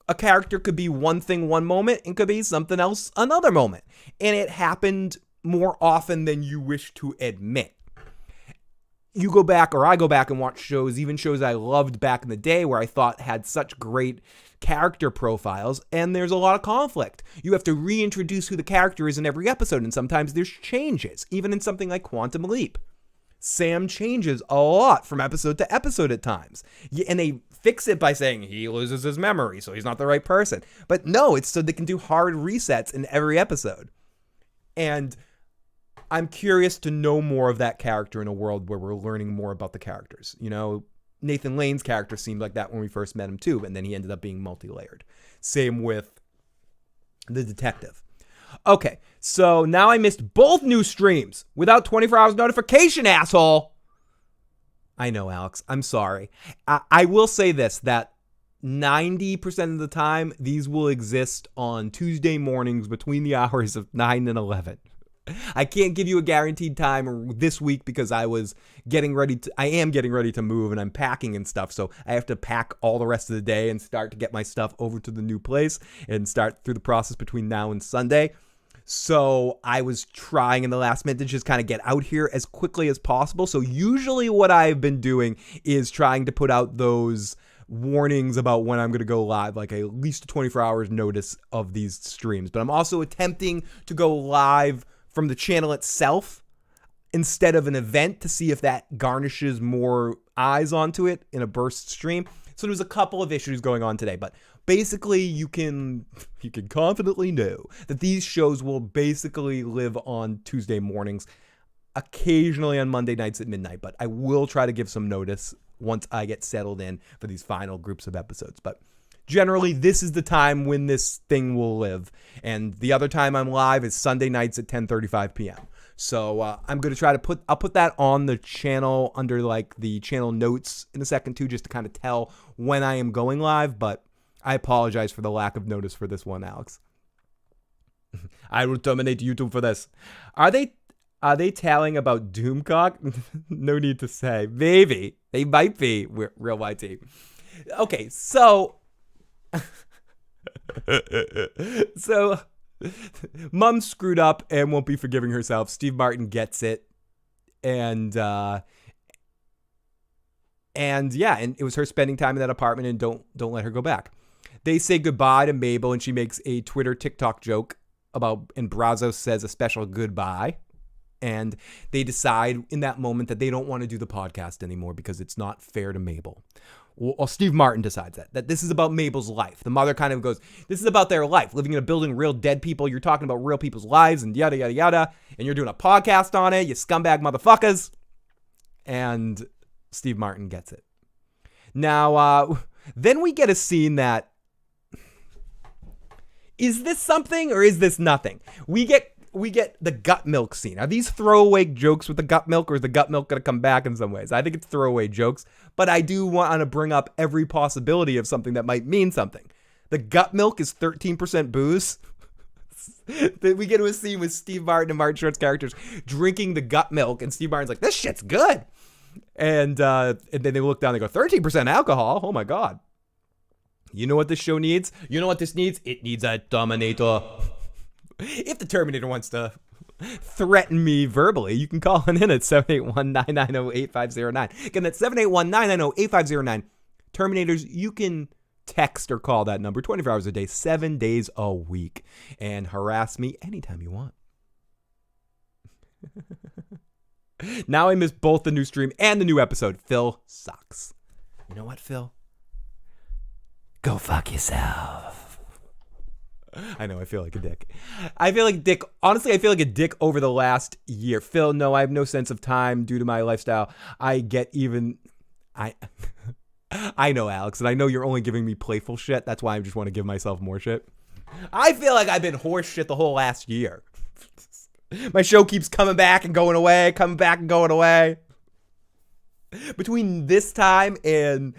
a character could be one thing one moment and could be something else another moment. And it happened more often than you wish to admit. You go back, or I go back and watch shows, even shows I loved back in the day where I thought had such great character profiles, and there's a lot of conflict. You have to reintroduce who the character is in every episode, and sometimes there's changes, even in something like Quantum Leap. Sam changes a lot from episode to episode at times. And they fix it by saying he loses his memory, so he's not the right person. But no, it's so they can do hard resets in every episode. And I'm curious to know more of that character in a world where we're learning more about the characters. You know, Nathan Lane's character seemed like that when we first met him too, and then he ended up being multi-layered. Same with the detective. Okay, so now I missed both new streams without 24 hours notification, asshole. I know, Alex. I'm sorry. I will say this, that 90% of the time, these will exist on Tuesday mornings between the hours of 9 and 11. I can't give you a guaranteed time this week because I am getting ready to move and I'm packing and stuff. So I have to pack all the rest of the day and start to get my stuff over to the new place and start through the process between now and Sunday. So I was trying in the last minute to just kind of get out here as quickly as possible. So usually what I've been doing is trying to put out those warnings about when I'm going to go live, like at least a 24 hours notice of these streams. But I'm also attempting to go live from the channel itself instead of an event to see if that garnishes more eyes onto it in a burst stream. So there's a couple of issues going on today, but basically you can confidently know that these shows will basically live on Tuesday mornings, occasionally on Monday nights at midnight, but I will try to give some notice once I get settled in for these final groups of episodes. But generally, this is the time when this thing will live. And the other time I'm live is Sunday nights at 10:35 p.m. So I'm going to try to I'll put that on the channel under like the channel notes in a second too, just to kind of tell when I am going live. But I apologize for the lack of notice for this one, Alex. I will terminate YouTube for this. Are they telling about Doomcock? No need to say. Maybe. They might be. Real YT. Okay, so Mom screwed up and won't be forgiving herself. Steve Martin gets it. And yeah, and it was her spending time in that apartment, and don't let her go back. They say goodbye to Mabel, and she makes a Twitter TikTok joke about, and Brazos says a special goodbye. And they decide in that moment that they don't want to do the podcast anymore because it's not fair to Mabel. Well, Steve Martin decides that this is about Mabel's life. The mother kind of goes, this is about their life, living in a building, real dead people. You're talking about real people's lives and yada, yada, yada. And you're doing a podcast on it, you scumbag motherfuckers. And Steve Martin gets it. Now, then we get a scene that, is this something or is this nothing? We get the gut milk scene. Are these throwaway jokes with the gut milk, or is the gut milk going to come back in some ways? I think it's throwaway jokes, but I do want to bring up every possibility of something that might mean something. The gut milk is 13% booze. We get to a scene with Steve Martin and Martin Short's characters drinking the gut milk, and Steve Martin's like, this shit's good. And then they look down, they go, 13% alcohol? Oh my God. You know what this show needs? You know what this needs? It needs a Terminator. If the Terminator wants to threaten me verbally, you can call in at 781-990-8509. Again, that's 781-990-8509. Terminators, you can text or call that number 24 hours a day, 7 days a week, and harass me anytime you want. Now I missed both the new stream and the new episode. Phil sucks. You know what, Phil? Go fuck yourself. I know, I feel like a dick. Honestly, I feel like a dick over the last year. Phil, no, I have no sense of time due to my lifestyle. I know, Alex, and I know you're only giving me playful shit. That's why I just want to give myself more shit. I feel like I've been horse shit the whole last year. My show keeps coming back and going away, Between this time and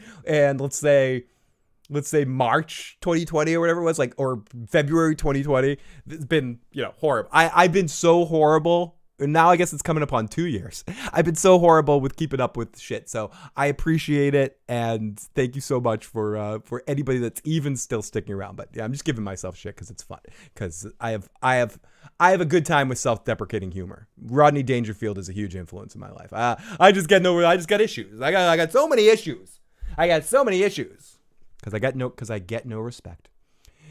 let's say March 2020 or whatever it was, or February 2020, it's been, horrible. I've been so horrible And now I guess it's coming up on 2 years. I've been so horrible with keeping up with shit. So I appreciate it. And thank you so much for anybody that's even still sticking around. But yeah, I'm just giving myself shit because it's fun. Because I have a good time with self-deprecating humor. Rodney Dangerfield is a huge influence in my life. I just got issues. I got so many issues. Because I get no respect.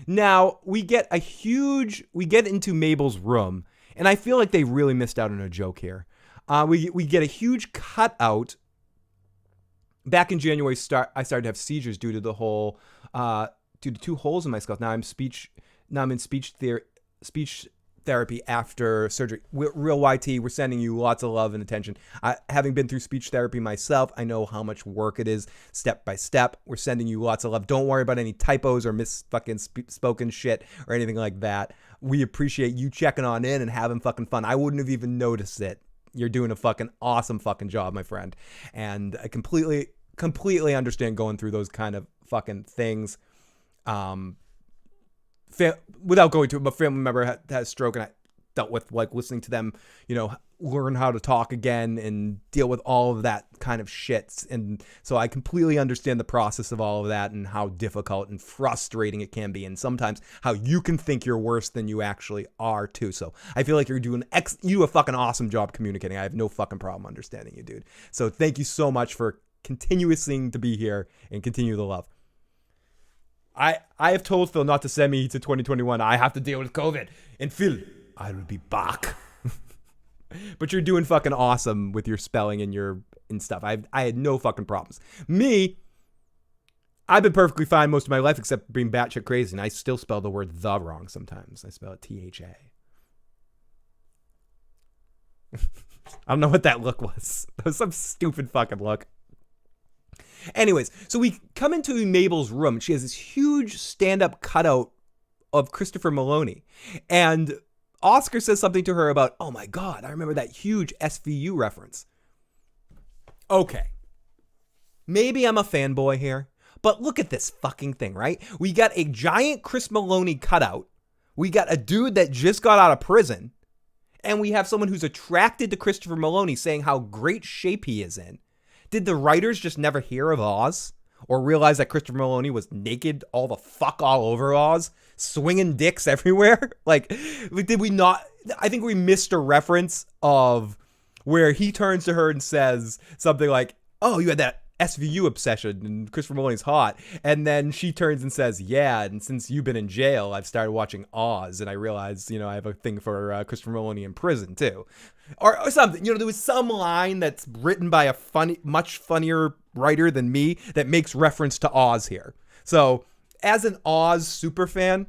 Now we get into Mabel's room. And I feel like they really missed out on a joke here. We get a huge cutout. Back in January, I started to have seizures due to due to 2 holes in my skull. Now I'm in speech therapy after surgery. Real YT, we're sending you lots of love and attention. Having been through speech therapy myself, I know how much work it is step by step. We're sending you lots of love. Don't worry about any typos or spoken shit or anything like that. We appreciate you checking on in and having fucking fun. I wouldn't have even noticed it. You're doing a fucking awesome fucking job, my friend. And I completely understand going through those kind of fucking things. Without going to it, my family member had a stroke, and I dealt with like listening to them, learn how to talk again and deal with all of that kind of shit. And so I completely understand the process of all of that and how difficult and frustrating it can be. And sometimes how you can think you're worse than you actually are too. So I feel like you're doing a fucking awesome job communicating. I have no fucking problem understanding you, dude. So thank you so much for continuing to be here and continue the love. I have told Phil not to send me to 2021. I have to deal with COVID. And Phil, I will be back. But you're doing fucking awesome with your spelling and stuff. I had no fucking problems. Me, I've been perfectly fine most of my life except being batshit crazy, and I still spell the word the wrong sometimes. I spell it THA. I don't know what that look was. That was some stupid fucking look. Anyways, so we come into Mabel's room. She has this huge stand-up cutout of Christopher Maloney. And Oscar says something to her about, oh my God, I remember that huge SVU reference. Okay. Maybe I'm a fanboy here, but look at this fucking thing, right? We got a giant Chris Maloney cutout. We got a dude that just got out of prison. And we have someone who's attracted to Christopher Maloney saying how great shape he is in. Did the writers just never hear of Oz? Or realize that Christopher Maloney was naked all over Oz? Swinging dicks everywhere? Like, did we not? I think we missed a reference of where he turns to her and says something like, oh, you had that SVU obsession and Christopher Maloney's hot. And then she turns and says, yeah, and since you've been in jail, I've started watching Oz. And I realized, I have a thing for Christopher Maloney in prison too. Or something. There was some line that's written by a much funnier writer than me that makes reference to Oz here. So as an Oz super fan,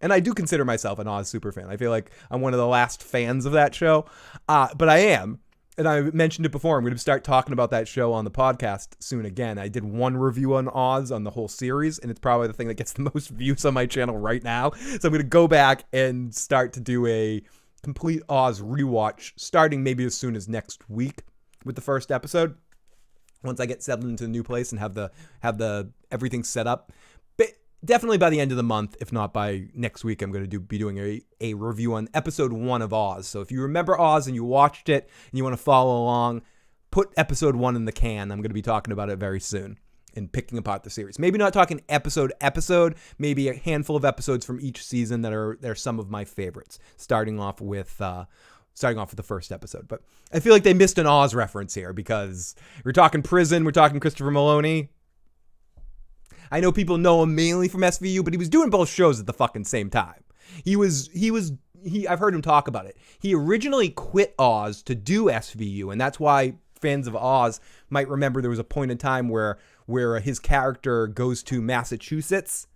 and I do consider myself an Oz super fan. I feel like I'm one of the last fans of that show. But I am. And I mentioned it before. I'm going to start talking about that show on the podcast soon again. I did one review on Oz on the whole series, and it's probably the thing that gets the most views on my channel right now. So I'm going to go back and start to do a complete Oz rewatch, starting maybe as soon as next week with the first episode. Once I get settled into a new place and have the everything set up. But definitely by the end of the month, if not by next week, I'm going to be doing a review on episode 1 of Oz. So if you remember Oz and you watched it and you want to follow along, put episode 1 in the can. I'm going to be talking about it very soon and picking apart the series. Maybe not talking episode, maybe a handful of episodes from each season they're some of my favorites, starting off with the first episode. But I feel like they missed an Oz reference here because we're talking prison, we're talking Christopher Maloney. I know people know him mainly from SVU, but he was doing both shows at the fucking same time. I've heard him talk about it. He originally quit Oz to do SVU, and that's why fans of Oz might remember there was a point in time where his character goes to Massachusetts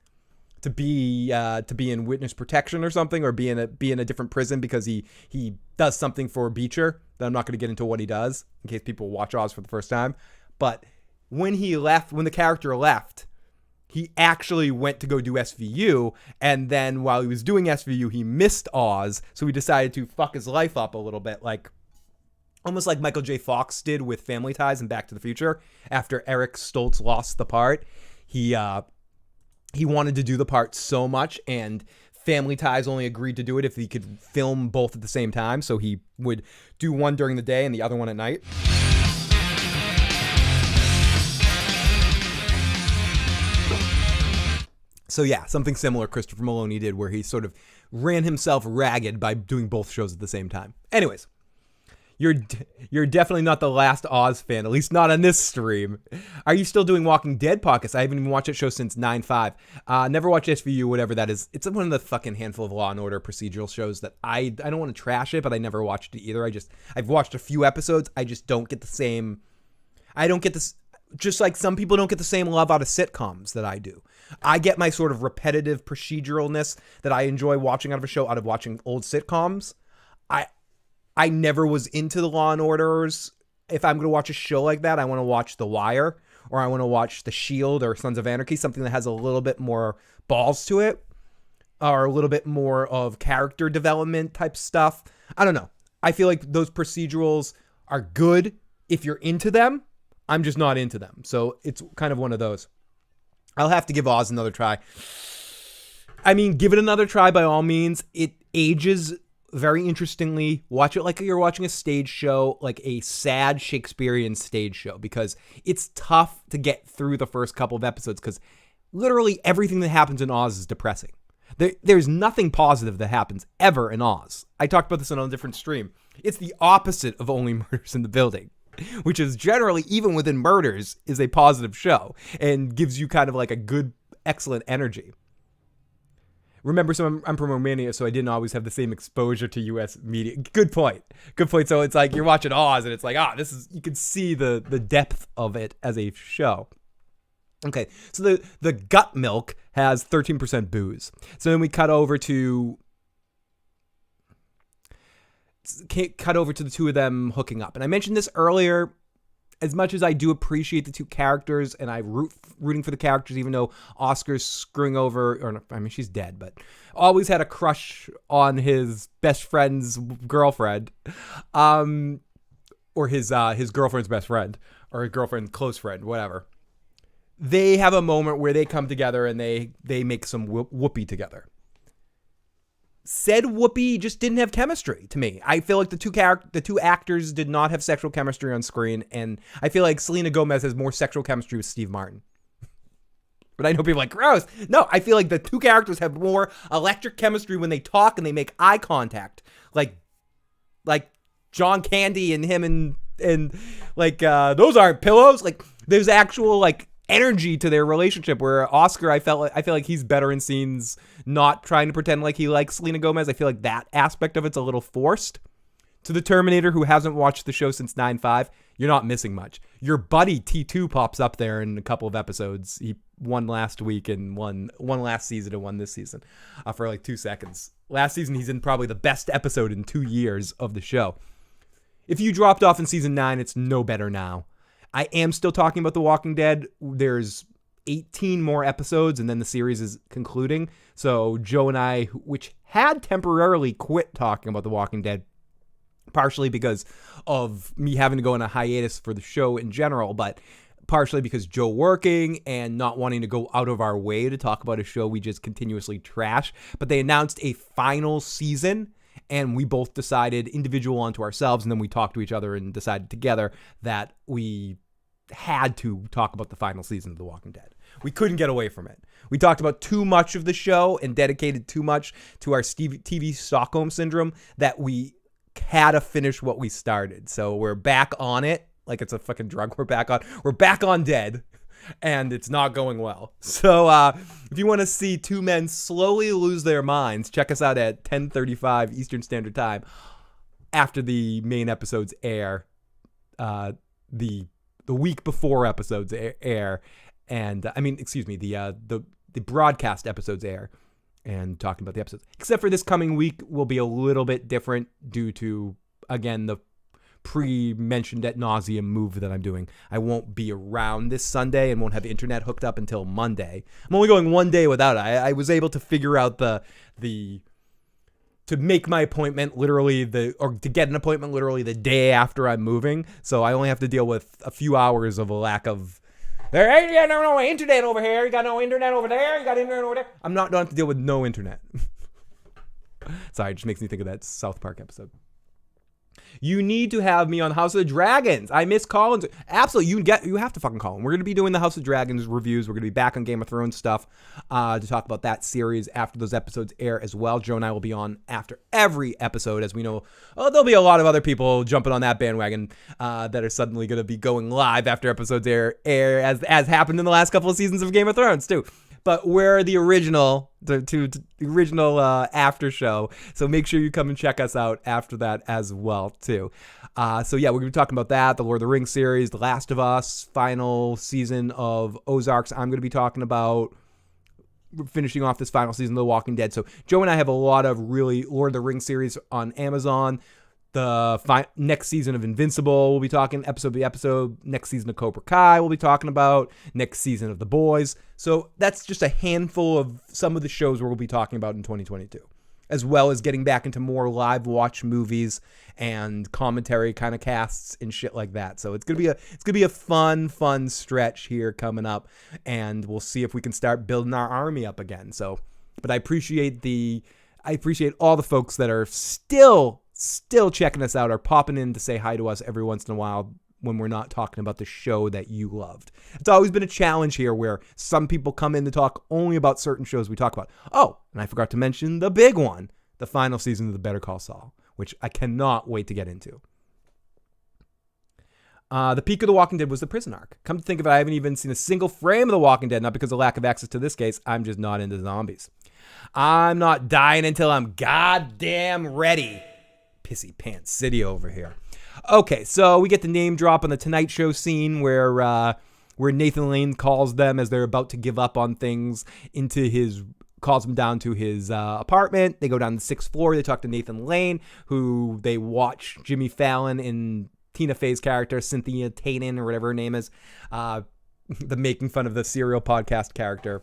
to be in witness protection or something, or be in a different prison because he does something for Beecher that I'm not going to get into what he does in case people watch Oz for the first time. But when the character left, he actually went to go do SVU, and then while he was doing SVU, he missed Oz, so he decided to fuck his life up a little bit, almost like Michael J. Fox did with Family Ties and Back to the Future. After Eric Stoltz lost the part, he wanted to do the part so much, and Family Ties only agreed to do it if he could film both at the same time. So he would do one during the day and the other one at night. So yeah, something similar Christopher Maloney did where he sort of ran himself ragged by doing both shows at the same time. Anyways, you're definitely not the last Oz fan, at least not on this stream. Are you still doing Walking Dead podcast? I haven't even watched that show since 9/5. Never watched SVU, whatever that is. It's one of the fucking handful of Law and Order procedural shows that I don't want to trash it, but I never watched it either. I've watched a few episodes. I just don't get the same. I don't get this. Just like some people don't get the same love out of sitcoms that I do. I get my sort of repetitive proceduralness that I enjoy watching out of a show out of watching old sitcoms. I never was into the Law and Orders. If I'm going to watch a show like that, I want to watch The Wire, or I want to watch The Shield or Sons of Anarchy, something that has a little bit more balls to it, or a little bit more of character development type stuff. I don't know. I feel like those procedurals are good if you're into them. I'm just not into them. So it's kind of one of those. I'll have to give Oz another try. I mean, give it another try by all means. It ages very interestingly. Watch it like you're watching a stage show, like a sad Shakespearean stage show, because it's tough to get through the first couple of episodes because literally everything that happens in Oz is depressing. There's nothing positive that happens ever in Oz. I talked about this on a different stream. It's the opposite of Only Murders in the Building, which is generally, even within Murders, is a positive show and gives you kind of like a good, excellent energy. Remember, so I'm from Romania, so I didn't always have the same exposure to U.S. media. Good point. So it's like you're watching Oz, and it's like, you can see the depth of it as a show. Okay, so the gut milk has 13% booze. So then we cut over to the two of them hooking up. And I mentioned this earlier. As much as I do appreciate the two characters, and I rooting for the characters, even though Oscar's screwing over, she's dead, but always had a crush on his best friend's girlfriend, or his girlfriend's best friend, or his girlfriend's close friend, whatever. They have a moment where they come together and they make some whoopee together. Said whoopee just didn't have chemistry to me. I feel like the two actors did not have sexual chemistry on screen, and I feel like Selena Gomez has more sexual chemistry with Steve Martin. But I know people are like, gross. No, I feel like the two characters have more electric chemistry when they talk and they make eye contact. Like John Candy and him and like those aren't pillows. Like there's actual like energy to their relationship, where Oscar, I feel like he's better in scenes not trying to pretend like he likes Selena Gomez. I feel like that aspect of it's a little forced. To the Terminator who hasn't watched the show since 9/5, you're not missing much. Your buddy T2 pops up there in a couple of episodes. He won last week and won last season and won this season for like 2 seconds. Last season he's in probably the best episode in 2 years of the show. If you dropped off in season 9, it's no better now. I am still talking about The Walking Dead. There's 18 more episodes, and then the series is concluding. So Joe and I, which had temporarily quit talking about The Walking Dead, partially because of me having to go on a hiatus for the show in general, but partially because Joe working and not wanting to go out of our way to talk about a show we just continuously trash. But they announced a final season, and we both decided individual onto ourselves, and then we talked to each other and decided together that we had to talk about the final season of The Walking Dead. We couldn't get away from it. We talked about too much of the show and dedicated too much to our TV Stockholm syndrome that we had to finish what we started. So we're back on it, like it's a fucking drug we're back on Dead, and it's not going well. So if you want to see two men slowly lose their minds, check us out at 10:35 Eastern Standard Time after the main episodes air. The week before episodes air, and the broadcast episodes air, and talking about the episodes. Except for this coming week will be a little bit different due to, again, the pre-mentioned ad nauseum move that I'm doing. I won't be around this Sunday and won't have internet hooked up until Monday. I'm only going one day without it. I was able to figure out to make my appointment to get an appointment literally the day after I'm moving. So I only have to deal with a few hours of a lack of, there ain't no internet over here. You got no internet over there. You got internet over there. I don't have to deal with no internet. Sorry, it just makes me think of that South Park episode. You need to have me on House of the Dragons. I miss Collins. Absolutely. You have to fucking call him. We're going to be doing the House of Dragons reviews. We're going to be back on Game of Thrones stuff to talk about that series after those episodes air as well. Joe and I will be on after every episode, as we know. Oh, there'll be a lot of other people jumping on that bandwagon that are suddenly going to be going live after episodes air as happened in the last couple of seasons of Game of Thrones too. But we're the original, the original after show. So make sure you come and check us out after that as well, too. So yeah, we're going to be talking about that, the Lord of the Rings series, The Last of Us, final season of Ozarks. I'm going to be talking about finishing off this final season of The Walking Dead. So Joe and I have a lot of really Lord of the Rings series on Amazon. The next season of Invincible, we'll be talking episode by episode. Next season of Cobra Kai, we'll be talking about. Next season of The Boys. So that's just a handful of some of the shows we'll be talking about in 2022. As well as getting back into more live watch movies and commentary kind of casts and shit like that. So it's gonna be a fun stretch here coming up, and we'll see if we can start building our army up again. So, but I appreciate all the folks that are still checking us out, or popping in to say hi to us every once in a while when we're not talking about the show that you loved. It's always been a challenge here where some people come in to talk only about certain shows we talk about. Oh, and I forgot to mention the big one, the final season of the Better Call Saul, which I cannot wait to get into. The peak of The Walking Dead was the prison arc. Come to think of it, I haven't even seen a single frame of The Walking Dead, not because of lack of access to this case. I'm just not into zombies. I'm not dying until I'm goddamn ready. Pissy Pants City over here. Okay, so we get the name drop on the Tonight Show scene where Nathan Lane calls them as they're about to give up on things calls them down to his apartment. They go down to the 6th floor. They talk to Nathan Lane, who they watch Jimmy Fallon and Tina Fey's character, Cynthia Tannen, or whatever her name is, the making fun of the Serial podcast character.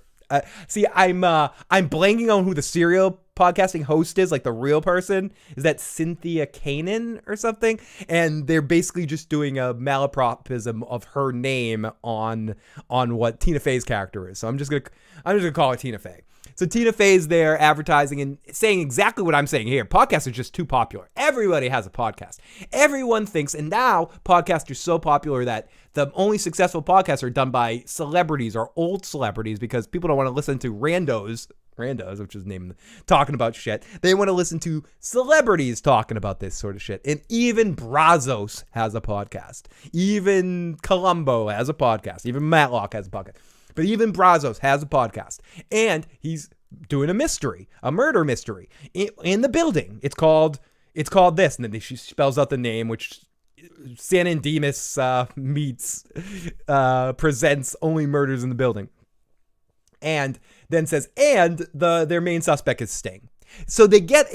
See, I'm blanking on who the Serial podcasting host is, like the real person. Is that Cynthia Kanan or something? And they're basically just doing a malapropism of her name on what Tina Fey's character is. So I'm just gonna call her Tina Fey. So Tina Fey's there advertising and saying exactly what I'm saying here. Podcasts are just too popular. Everybody has a podcast. Everyone thinks, and now podcasts are so popular that the only successful podcasts are done by celebrities or old celebrities, because people don't want to listen to randos, which is named talking about shit. They want to listen to celebrities talking about this sort of shit. And even Brazos has a podcast. Even Columbo has a podcast. Even Matlock has a podcast. But even Brazos has a podcast, and he's doing a murder mystery in the building. It's called this, and then she spells out the name, which San and Demas presents Only Murders in the Building, and then says, and their main suspect is Sting. So they get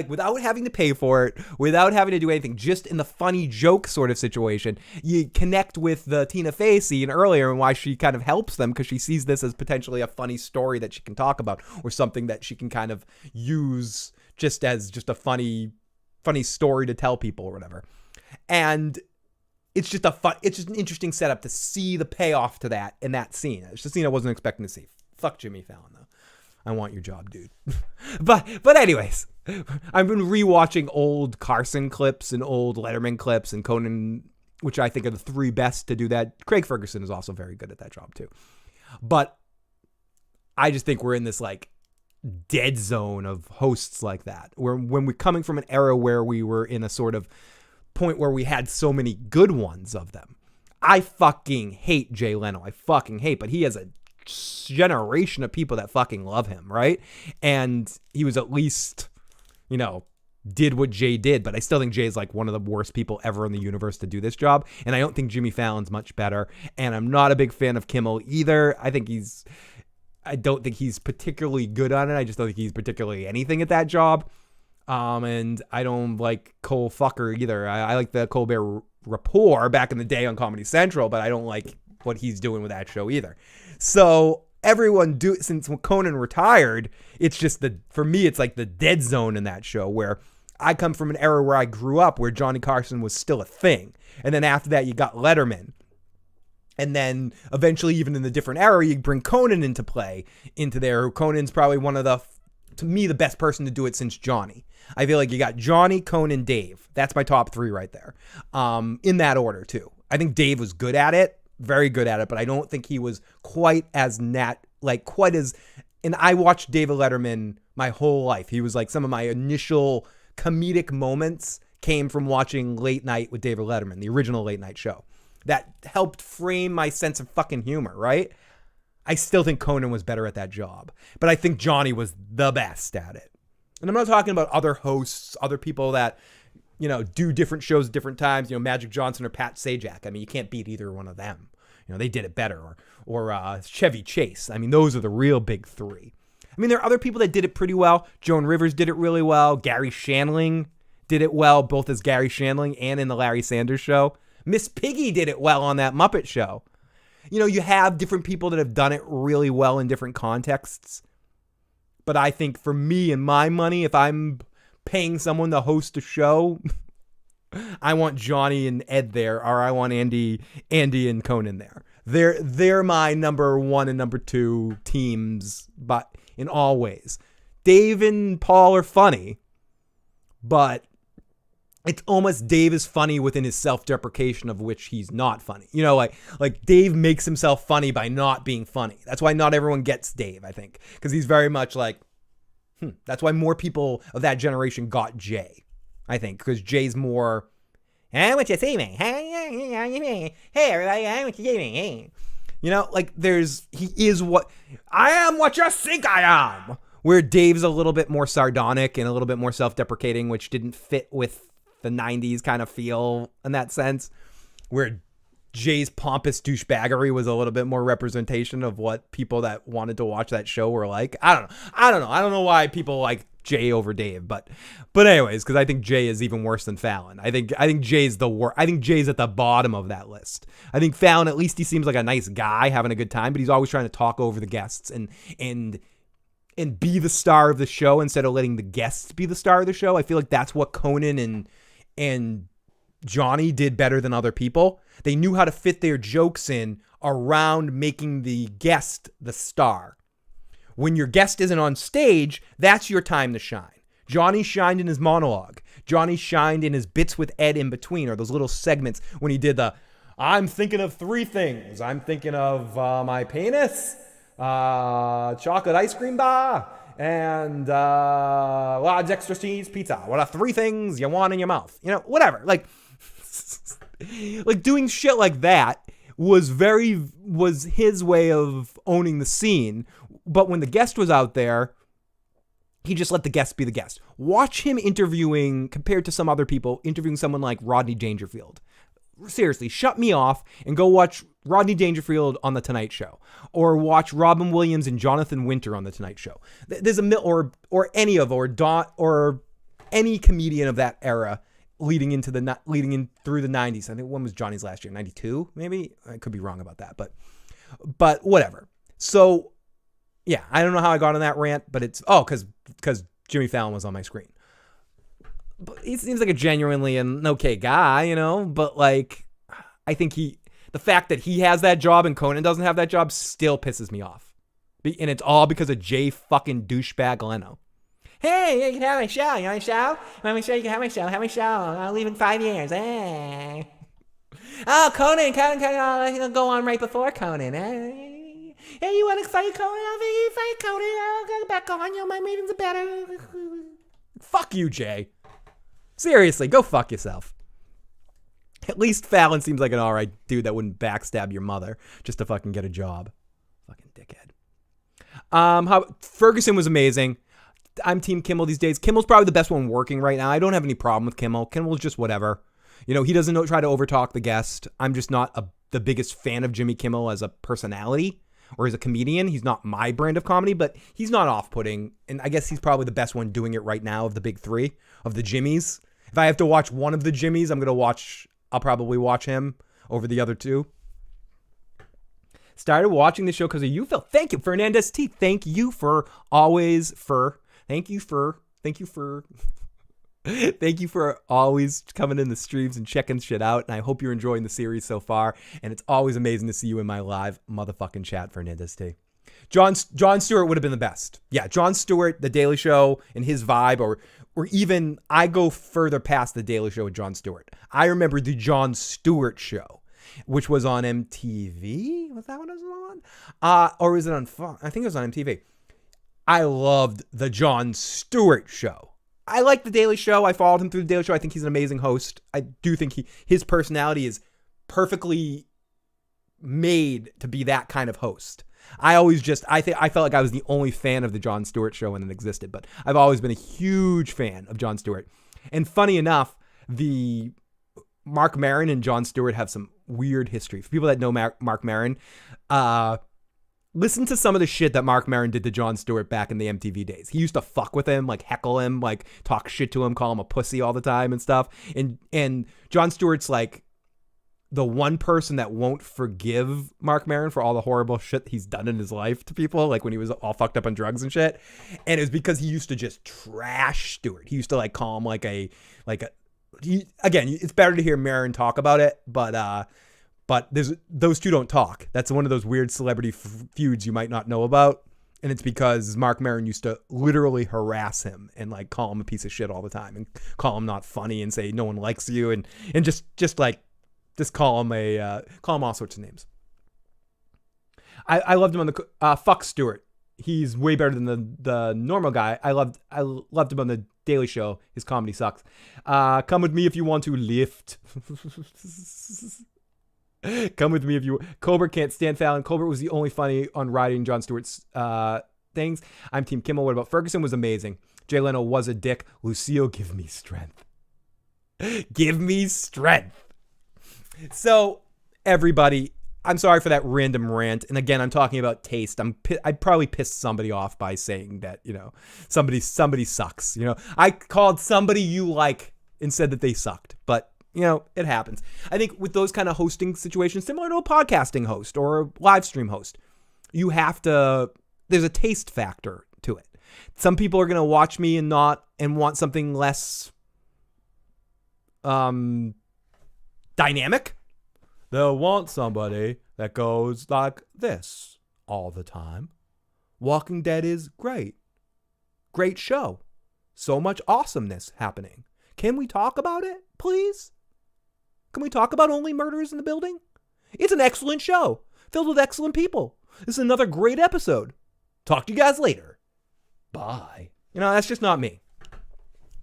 without having to pay for it, without having to do anything, just in the funny joke sort of situation, you connect with the Tina Fey scene earlier and why she kind of helps them, because she sees this as potentially a funny story that she can talk about, or something that she can kind of use just as just a funny story to tell people or whatever. And it's just an interesting setup to see the payoff to that in that scene. It's a scene I wasn't expecting to see. Fuck Jimmy Fallon, though. I want your job, dude. But anyways, I've been rewatching old Carson clips and old Letterman clips and Conan, which I think are the three best to do that. Craig Ferguson is also very good at that job too. But I just think we're in this dead zone of hosts like that, where when we're coming from an era where we were in a sort of point where we had so many good ones of them. I fucking hate Jay Leno. But he has a generation of people that fucking love him, right? And he was at least, did what Jay did, but I still think Jay's one of the worst people ever in the universe to do this job, and I don't think Jimmy Fallon's much better, and I'm not a big fan of Kimmel either. I don't think he's particularly good on it. I just don't think he's particularly anything at that job. And I don't like Cole Fucker either. I like the Colbert Report back in the day on Comedy Central, but I don't like what he's doing with that show either. So since Conan retired, it's just for me, it's like the dead zone in that show, where I come from an era where I grew up where Johnny Carson was still a thing. And then after that, you got Letterman. And then eventually, even in the different era, you bring Conan into play into there. Conan's probably one of the to me, the best person to do it since Johnny. I feel like you got Johnny, Conan, Dave. That's my top 3 right there. In that order, too. I think Dave was good at it, very good at it, but I don't think he was quite as and I watched David Letterman my whole life. He was like some of my initial comedic moments came from watching Late Night with David Letterman, the original late night show. That helped frame my sense of fucking humor, right? I still think Conan was better at that job, but I think Johnny was the best at it. And I'm not talking about other hosts, other people that, do different shows at different times, Magic Johnson or Pat Sajak. I mean, you can't beat either one of them. They did it better. Or Chevy Chase. I mean, those are the real big 3. I mean, there are other people that did it pretty well. Joan Rivers did it really well. Gary Shandling did it well, both as Gary Shandling and in the Larry Sanders Show. Miss Piggy did it well on that Muppet Show. You have different people that have done it really well in different contexts. But I think for me and my money, if I'm paying someone to host a show, I want Johnny and Ed there, or I want Andy and Conan there. They're my number 1 and number 2 teams, but in all ways. Dave and Paul are funny, but it's almost Dave is funny within his self-deprecation of which he's not funny. Like Dave makes himself funny by not being funny. That's why not everyone gets Dave, I think, because he's very much like, That's why more people of that generation got Jay, I think, because Jay's more, hey, what you see me? Hey, everybody, what you see me? He is what, I am what you think I am. Where Dave's a little bit more sardonic and a little bit more self-deprecating, which didn't fit with the 90s kind of feel in that sense, where Jay's pompous douchebaggery was a little bit more representation of what people that wanted to watch that show were like. I don't know. I don't know why people like Jay over Dave, but anyways, because I think Jay is even worse than Fallon. I think Jay's the worst. I think Jay's at the bottom of that list. I think Fallon, at least he seems like a nice guy having a good time, but he's always trying to talk over the guests and be the star of the show instead of letting the guests be the star of the show. I feel like that's what Conan and Johnny did better than other people. They knew how to fit their jokes in around making the guest the star. When your guest isn't on stage, that's your time to shine. Johnny shined in his monologue. Johnny shined in his bits with Ed in between, or those little segments when he did I'm thinking of 3 things. I'm thinking of my penis, chocolate ice cream bar, and large extra cheese pizza. What are 3 things you want in your mouth? Whatever. Like doing shit like that was his way of owning the scene. But when the guest was out there, he just let the guest be the guest. Watch him compared to some other people, interviewing someone like Rodney Dangerfield. Seriously, shut me off and go watch Rodney Dangerfield on The Tonight Show, or watch Robin Williams and Jonathan Winter on The Tonight Show. There's or any comedian of that era leading in through the 90s. I think when was Johnny's last year? 92, maybe? I could be wrong about that, but whatever. So yeah, I don't know how I got on that rant, but it's because Jimmy Fallon was on my screen. But he seems like a genuinely an okay guy, but like, I think the fact that he has that job and Conan doesn't have that job still pisses me off. And it's all because of Jay fucking douchebag Leno. Hey, you can have my show. You want my show? Let me show you can have my show. Have my show. I'll leave in 5 years. Oh, Conan, I'll go on right before Conan. Hey, you want to fight Conan? I'll fight Conan. I'll go back on. My meetings are better. Fuck you, Jay. Seriously, go fuck yourself. At least Fallon seems like an alright dude that wouldn't backstab your mother just to fucking get a job. Fucking dickhead. Ferguson was amazing. I'm Team Kimmel these days. Kimmel's probably the best one working right now. I don't have any problem with Kimmel. Kimmel's just whatever. He doesn't try to overtalk the guest. I'm just not the biggest fan of Jimmy Kimmel as a personality or as a comedian. He's not my brand of comedy, but he's not off-putting. And I guess he's probably the best one doing it right now of the big 3, of the Jimmys. If I have to watch one of the Jimmys, I'll probably watch him over the other 2. Started watching the show because of you, Phil. Thank you, Fernandez T. Thank you for always coming in the streams and checking shit out. And I hope you're enjoying the series so far. And it's always amazing to see you in my live motherfucking chat, Fernandez T. Jon Stewart would have been the best. Yeah, Jon Stewart, The Daily Show, and his vibe, or even I go further past The Daily Show with Jon Stewart. I remember the Jon Stewart Show, which was on MTV. Was that what it was on? Or was it on Fox? I think it was on MTV. I loved the Jon Stewart Show. I like The Daily Show. I followed him through The Daily Show. I think he's an amazing host. I do think his personality is perfectly made to be that kind of host. I felt like I was the only fan of the Jon Stewart Show when it existed, but I've always been a huge fan of Jon Stewart. And funny enough, the Marc Maron and Jon Stewart have some weird history. For people that know Marc Maron, listen to some of the shit that Marc Maron did to Jon Stewart back in the MTV days. He used to fuck with him, like heckle him, like talk shit to him, call him a pussy all the time and stuff. And Jon Stewart's like the one person that won't forgive Marc Maron for all the horrible shit he's done in his life to people, like when he was all fucked up on drugs and shit. And it was because he used to just trash Stewart. He used to like call him again, it's better to hear Maron talk about it, but those two don't talk. That's one of those weird celebrity feuds you might not know about. And it's because Marc Maron used to literally harass him and like call him a piece of shit all the time and call him not funny and say no one likes you and just call him all sorts of names. I loved him on the fuck Stewart. He's way better than the normal guy. I loved him on the Daily Show. His comedy sucks. Come with me if you want to lift. Come with me if you. Colbert can't stand Fallon. Colbert was the only funny on riding Jon Stewart's things. I'm Team Kimmel. What about Ferguson? Was amazing. Jay Leno was a dick. Lucille, give me strength. Give me strength. So, everybody, I'm sorry for that random rant. And again, I'm talking about taste. I'd probably piss somebody off by saying that, somebody sucks. I called somebody you like and said that they sucked. But, it happens. I think with those kind of hosting situations, similar to a podcasting host or a live stream host, there's a taste factor to it. Some people are going to watch me and want something less dynamic. They'll want somebody that goes like this all the time. Walking Dead is great. Great show. So much awesomeness happening. Can we talk about it, please? Can we talk about only murders in the building? It's an excellent show, filled with excellent people. This is another great episode. Talk to you guys later. Bye. That's just not me.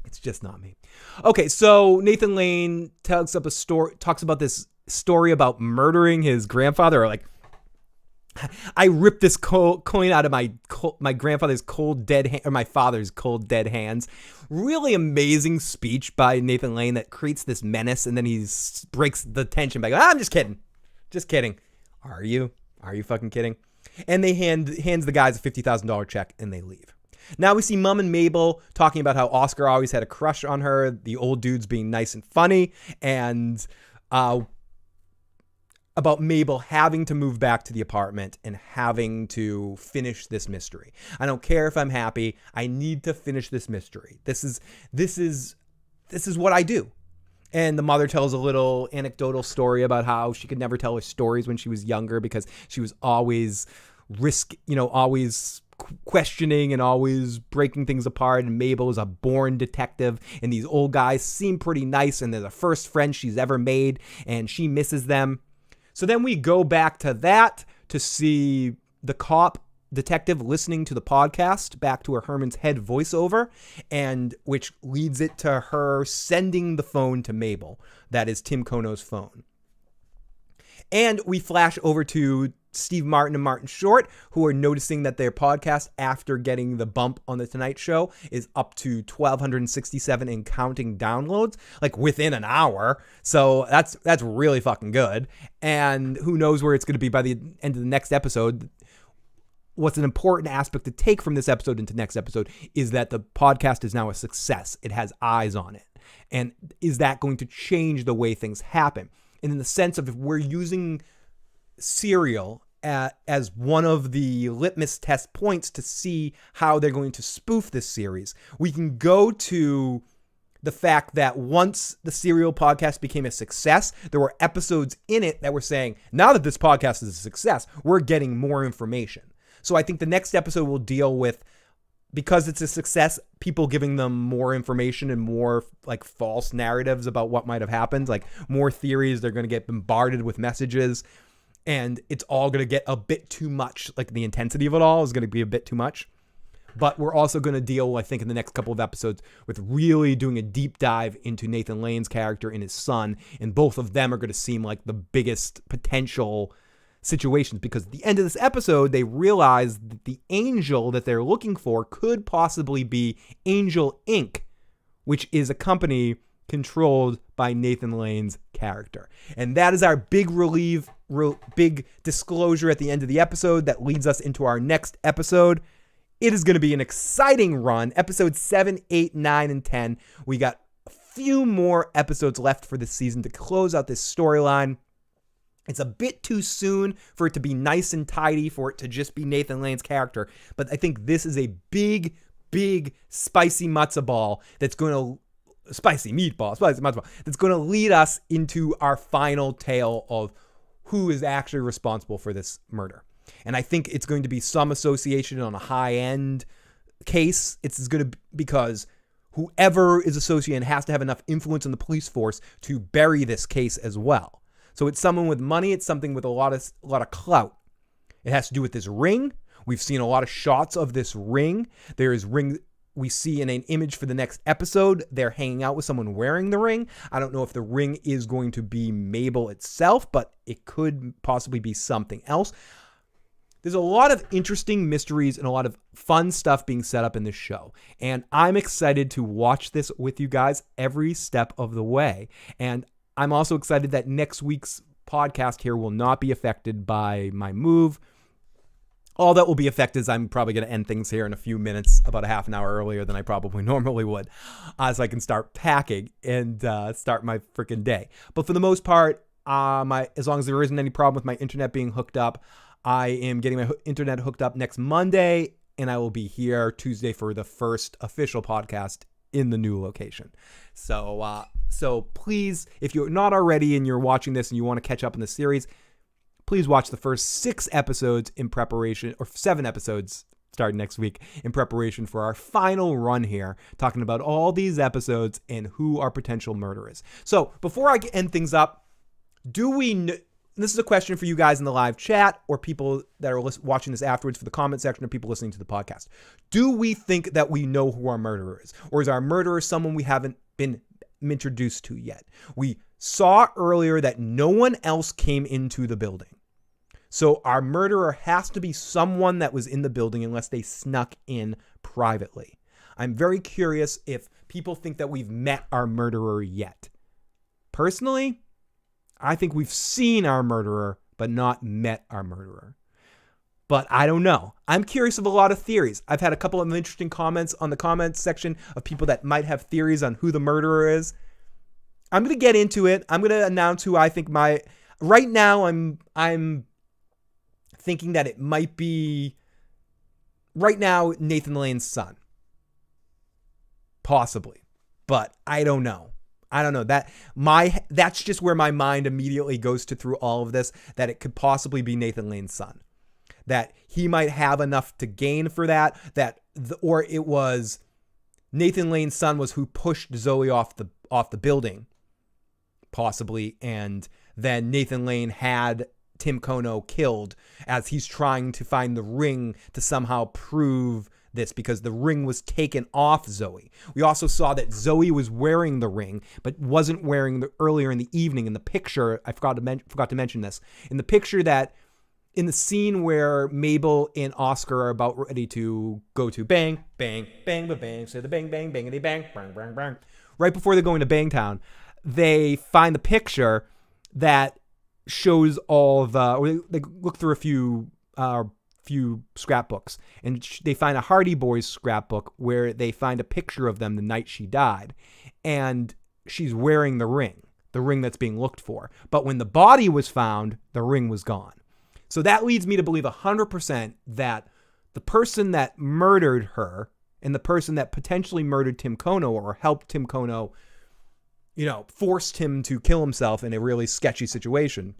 It's just not me. Okay, so Nathan Lane talks about this story about murdering his grandfather, or like, I ripped this coin out of my grandfather's cold dead or my father's cold dead hands. Really amazing speech by Nathan Lane that creates this menace, and then he breaks the tension by going, I'm just kidding. Are you fucking kidding? And they hands the guys a $50,000 check and they leave. Now we see Mom and Mabel talking about how Oscar always had a crush on her, the old dudes being nice and funny, and about Mabel having to move back to the apartment and having to finish this mystery. I don't care if I'm happy. I need to finish this mystery. This is what I do. And the mother tells a little anecdotal story about how she could never tell her stories when she was younger because she was always always questioning and always breaking things apart. And Mabel is a born detective, and these old guys seem pretty nice, and they're the first friends she's ever made, and she misses them. So then we go back to that to see the detective listening to the podcast, back to her Herman's head voiceover, and which leads it to her sending the phone to Mabel. That is Tim Kono's phone. And we flash over to Steve Martin and Martin Short, who are noticing that their podcast, after getting the bump on The Tonight Show, is up to 1,267 and counting downloads, like within an hour. So that's really fucking good. And who knows where it's going to be by the end of the next episode. What's an important aspect to take from this episode into next episode is that the podcast is now a success. It has eyes on it. And is that going to change the way things happen? And in the sense of, if we're using Serial as one of the litmus test points to see how they're going to spoof this series, we can go to the fact that once the Serial podcast became a success, there were episodes in it that were saying, now that this podcast is a success, we're getting more information. So I think the next episode will deal with, because it's a success, people giving them more information and more like false narratives about what might have happened, like more theories. They're going to get bombarded with messages, and it's all going to get a bit too much. Like the intensity of it all is going to be a bit too much. But we're also going to deal, I think, in the next couple of episodes with really doing a deep dive into Nathan Lane's character and his son. And both of them are going to seem like the biggest potential situations, because at the end of this episode, they realize that the angel that they're looking for could possibly be Angel Inc., which is a company controlled by Nathan Lane's character. And that is our big big disclosure at the end of the episode that leads us into our next episode. It is going to be an exciting run. Episodes 7, 8, 9, and 10. We got a few more episodes left for this season to close out this storyline. It's a bit too soon for it to be nice and tidy, for it to just be Nathan Lane's character. But I think this is a big, big, spicy matzo ball that's going to... Spicy matzo ball. That's going to lead us into our final tale of who is actually responsible for this murder. And I think it's going to be some association on a high-end case. It's going to... because whoever is associated has to have enough influence in the police force to bury this case as well. So it's someone with money. It's something with a lot of clout. It has to do with this ring. We've seen a lot of shots of this ring. There is ring we see in an image for the next episode. They're hanging out with someone wearing the ring. I don't know if the ring is going to be Mabel itself, but it could possibly be something else. There's a lot of interesting mysteries and a lot of fun stuff being set up in this show. And I'm excited to watch this with you guys every step of the way. And I'm also excited that next week's podcast here will not be affected by my move. All that will be affected is I'm probably going to end things here in a few minutes, about a half an hour earlier than I probably normally would, so I can start packing and start my freaking day. But for the most part, as long as there isn't any problem with my internet being hooked up, I am getting my internet hooked up next Monday, and I will be here Tuesday for the first official podcast in the new location. So please, if you're not already and you're watching this and you want to catch up in the series, please watch the first 6 episodes in preparation, or 7 episodes starting next week, in preparation for our final run here, talking about all these episodes and who our potential murderer is. So before I end things up, this is a question for you guys in the live chat, or people that are watching this afterwards for the comment section, or people listening to the podcast. Do we think that we know who our murderer is? Or is our murderer someone we haven't been introduced to yet? We saw earlier that no one else came into the building. So our murderer has to be someone that was in the building, unless they snuck in privately. I'm very curious if people think that we've met our murderer yet. Personally, I think we've seen our murderer, but not met our murderer. But I don't know. I'm curious of a lot of theories. I've had a couple of interesting comments on the comments section of people that might have theories on who the murderer is. I'm going to get into it. I'm going to announce who I think right now I'm thinking that it might be, right now, Nathan Lane's son. Possibly. But I don't know. That's just where my mind immediately goes to through all of this, that it could possibly be Nathan Lane's son. That he might have enough to gain for that, or it was Nathan Lane's son was who pushed Zoe off the building, possibly, and then Nathan Lane had Tim Kono killed as he's trying to find the ring to somehow prove this, because the ring was taken off Zoe. We also saw that Zoe was wearing the ring, but wasn't wearing earlier in the evening. In the picture, I forgot to mention this. In the picture that, in the scene where Mabel and Oscar are about ready to go to bang, bang, bang, bang, say the bang, bang, bangity bang, bang, bang, bang. Right before they're going to Bangtown, they find the picture that shows all they look through a few scrapbooks, and they find a Hardy Boys scrapbook where they find a picture of them the night she died, and she's wearing the ring that's being looked for. But when the body was found, the ring was gone. So that leads me to believe 100% that the person that murdered her and the person that potentially murdered Tim Kono, or helped Tim Kono, forced him to kill himself in a really sketchy situation,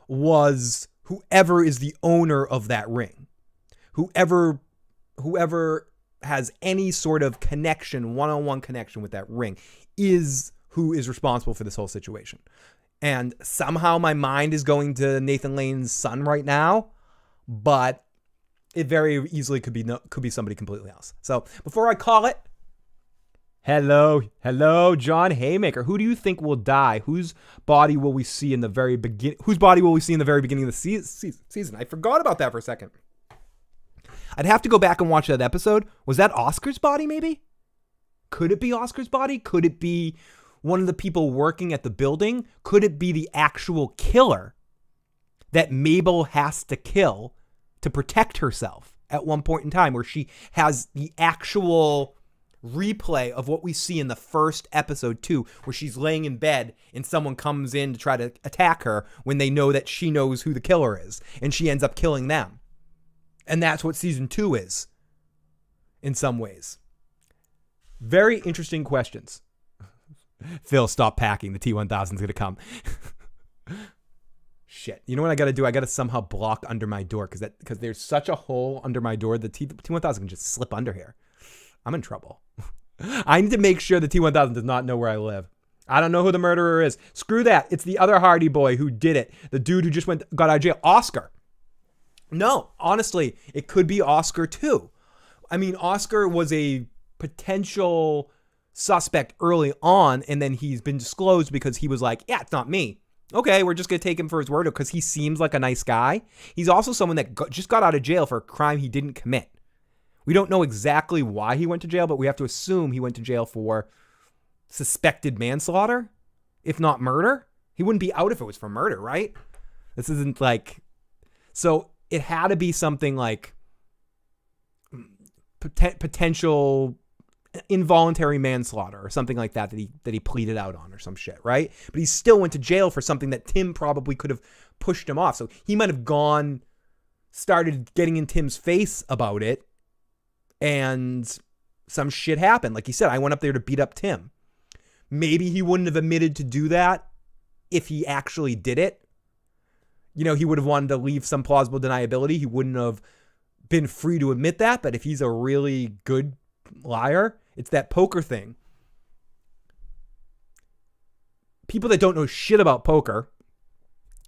was whoever is the owner of that ring, whoever has any sort of connection, one-on-one connection with that ring, is who is responsible for this whole situation. And somehow my mind is going to Nathan Lane's son right now, but it very easily could be somebody completely else. So before I call it, hello, John Haymaker. Who do you think will die? Whose body will we see in the very beginning? Whose body will we see in the very beginning of the season? I forgot about that for a second. I'd have to go back and watch that episode. Was that Oscar's body, maybe? Could it be Oscar's body? Could it be one of the people working at the building? Could it be the actual killer that Mabel has to kill to protect herself at one point in time, where she has the actual replay of what we see in the first episode 2, where she's laying in bed and someone comes in to try to attack her when they know that she knows who the killer is, and she ends up killing them. And that's what season 2 is, in some ways. Very interesting questions. Phil, stop packing. The T-1000's going to come. Shit. You know what I got to do? I got to somehow block under my door because there's such a hole under my door. The T-1000 can just slip under here. I'm in trouble. I need to make sure the T-1000 does not know where I live. I don't know who the murderer is. Screw that. It's the other Hardy boy who did it. The dude who just got out of jail. Oscar. No, honestly, it could be Oscar too. I mean, Oscar was a potential suspect early on, and then he's been disclosed because he was like, yeah, it's not me. Okay, we're just going to take him for his word because he seems like a nice guy. He's also someone that just got out of jail for a crime he didn't commit. We don't know exactly why he went to jail, but we have to assume he went to jail for suspected manslaughter, if not murder. He wouldn't be out if it was for murder, right? This isn't like... So it had to be something like potential involuntary manslaughter or something like that he pleaded out on or some shit, right? But he still went to jail for something that Tim probably could have pushed him off. So he might have started getting in Tim's face about it, and some shit happened. Like he said, I went up there to beat up Tim. Maybe he wouldn't have admitted to do that if he actually did it. You know, he would have wanted to leave some plausible deniability. He wouldn't have been free to admit that. But if he's a really good liar, it's that poker thing. People that don't know shit about poker,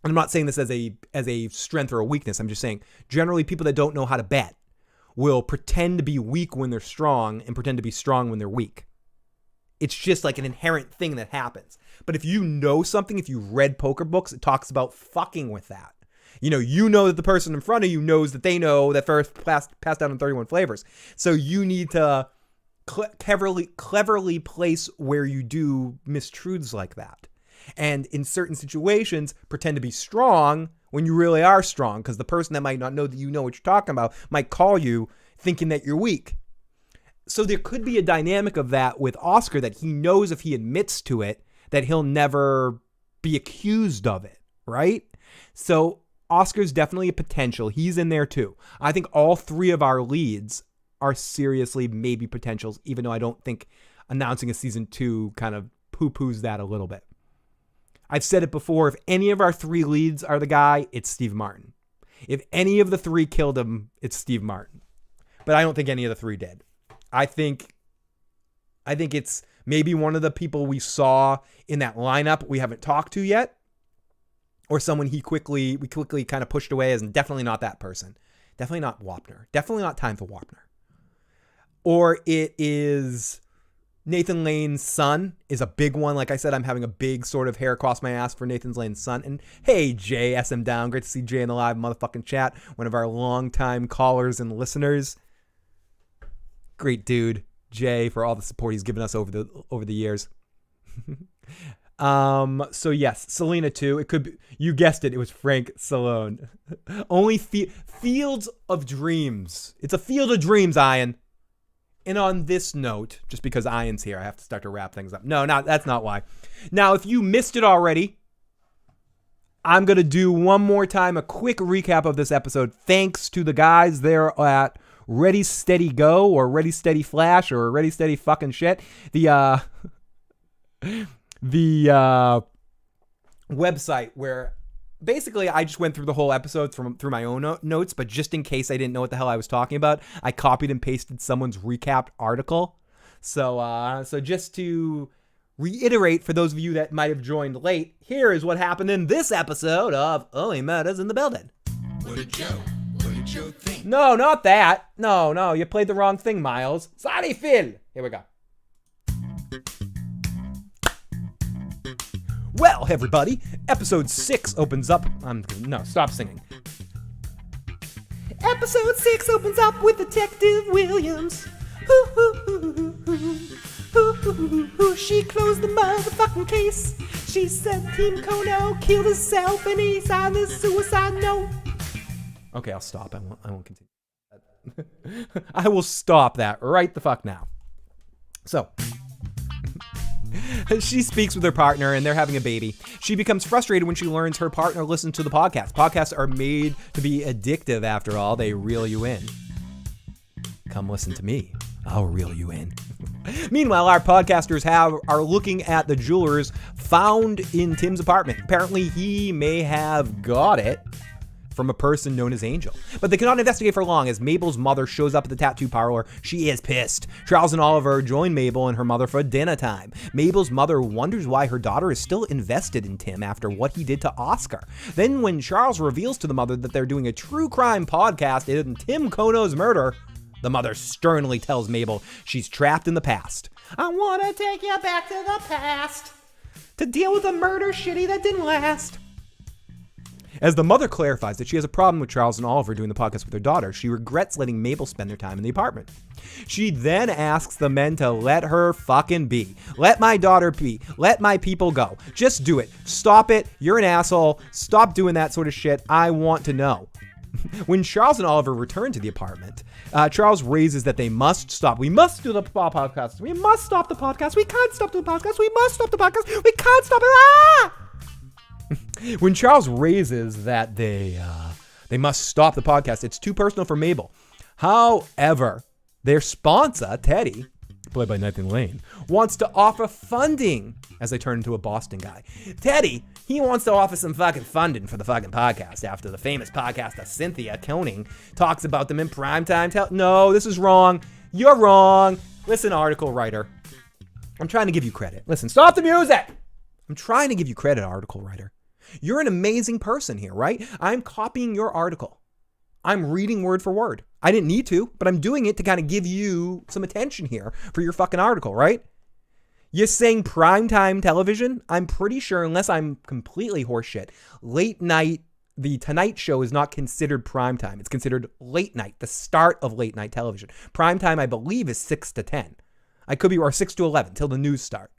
and I'm not saying this as a strength or a weakness. I'm just saying generally people that don't know how to bet will pretend to be weak when they're strong and pretend to be strong when they're weak. It's just like an inherent thing that happens. But if you know something, if you've read poker books, it talks about fucking with that. You know that the person in front of you knows that they know that first passed out in 31 flavors. So you need to cleverly place where you do mistruths like that. And in certain situations, pretend to be strong when you really are strong, because the person that might not know that you know what you're talking about might call you thinking that you're weak. So there could be a dynamic of that with Oscar, that he knows if he admits to it, that he'll never be accused of it, right? So Oscar's definitely a potential. He's in there too. I think all three of our leads are seriously maybe potentials, even though I don't think announcing a season 2 kind of poo-poos that a little bit. I've said it before, if any of our 3 leads are the guy, it's Steve Martin. If any of the 3 killed him, it's Steve Martin. But I don't think any of the 3 did. I think it's maybe one of the people we saw in that lineup we haven't talked to yet, or someone we quickly kind of pushed away as definitely not that person. Definitely not Wapner. Definitely not time for Wapner. Or it is Nathan Lane's son is a big one. Like I said, I'm having a big sort of hair across my ass for Nathan Lane's son. And hey, Jay, SM Down. Great to see Jay in the live motherfucking chat. One of our longtime callers and listeners. Great dude, Jay, for all the support he's given us over the years. So yes, Selena too. It could be, you guessed it, it was Frank Stallone. Only Fields of Dreams. It's a field of dreams, Ian. And on this note, just because Ian's here, I have to start to wrap things up. No, that's not why. Now, if you missed it already, I'm going to do one more time a quick recap of this episode. Thanks to the guys there at Ready Steady Go, or Ready Steady Flash, or Ready Steady fucking shit. The website where basically, I just went through the whole episode through my own notes, but just in case I didn't know what the hell I was talking about, I copied and pasted someone's recapped article. So just to reiterate for those of you that might have joined late, here is what happened in this episode of OMITB in the Building. What did Joe think? No, not that. No, you played the wrong thing, Miles. Sorry, Phil. Here we go. Well, everybody, episode 6 opens up. No, stop singing. Episode 6 opens up with Detective Williams. She closed the motherfucking case. She said Tim Kono killed himself and he signed the suicide note. Okay, I'll stop. I won't continue. I will stop that right the fuck now. So, she speaks with her partner and they're having a baby. She becomes frustrated when she learns her partner listens to the podcast. Podcasts are made to be addictive after all. They reel you in. Come listen to me. I'll reel you in. Meanwhile, our podcasters are looking at the jewelers found in Tim's apartment. Apparently, he may have got it from a person known as Angel. But they cannot investigate for long as Mabel's mother shows up at the tattoo parlor. She is pissed. Charles and Oliver join Mabel and her mother for dinner time. Mabel's mother wonders why her daughter is still invested in Tim after what he did to Oscar. Then when Charles reveals to the mother that they're doing a true crime podcast in Tim Kono's murder, the mother sternly tells Mabel she's trapped in the past. I want to take you back to the past to deal with a murder shitty that didn't last. As the mother clarifies that she has a problem with Charles and Oliver doing the podcast with their daughter, she regrets letting Mabel spend their time in the apartment. She then asks the men to let her fucking be. Let my daughter be. Let my people go. Just do it. Stop it. You're an asshole. Stop doing that sort of shit. I want to know. When Charles and Oliver return to the apartment, Charles raises that they must stop. We must do the podcast. We must stop the podcast. We can't stop the podcast. We must stop the podcast. We can't stop it. Ah! When Charles raises that they must stop the podcast, it's too personal for Mabel. However, their sponsor, Teddy, played by Nathan Lane, wants to offer funding as they turn into a Boston guy. Teddy, he wants to offer some fucking funding for the fucking podcast after the famous podcaster Cynthia Koenig talks about them in primetime. No, this is wrong. You're wrong. Listen, article writer. I'm trying to give you credit. Listen, stop the music. I'm trying to give you credit, article writer. You're an amazing person here, right? I'm copying your article. I'm reading word for word. I didn't need to, but I'm doing it to kind of give you some attention here for your fucking article, right? You're saying primetime television? I'm pretty sure, unless I'm completely horseshit, late night, the Tonight Show is not considered primetime. It's considered late night, the start of late night television. Primetime, I believe, is 6 to 10. I could be, or 6 to 11, till the news start.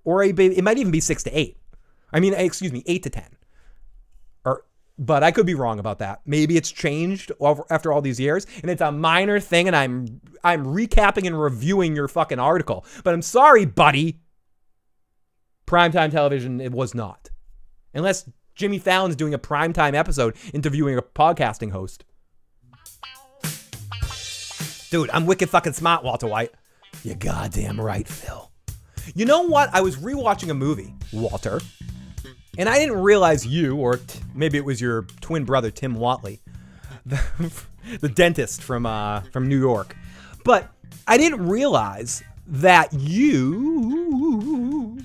Or it might even be 6 to 8. 8 to 10. But I could be wrong about that. Maybe it's changed after all these years, and it's a minor thing, and I'm recapping and reviewing your fucking article. But I'm sorry, buddy. Primetime television, it was not. Unless Jimmy Fallon's doing a primetime episode interviewing a podcasting host. Dude, I'm wicked fucking smart, Walter White. You're goddamn right, Phil. You know what? I was rewatching a movie, Walter, and I didn't realize you, or maybe it was your twin brother, Tim Watley, the dentist from New York. But I didn't realize that you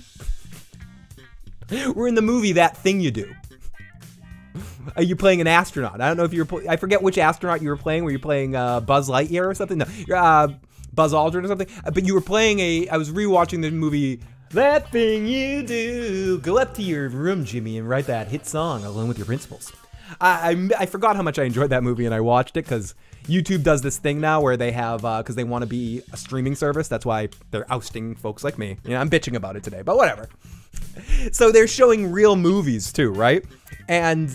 were in the movie That Thing You Do. Are you playing an astronaut? I don't know if you were. I forget which astronaut you were playing. Were you playing Buzz Lightyear or something? No, Buzz Aldrin or something. But you were playing I was rewatching the movie That Thing You Do. Go up to your room, Jimmy, and write that hit song alone with your principals. I forgot how much I enjoyed that movie, and I watched it because YouTube does this thing now where they have because they want to be a streaming service. That's why they're ousting folks like me. You know, I'm bitching about it today, but whatever. So they're showing real movies too, right? And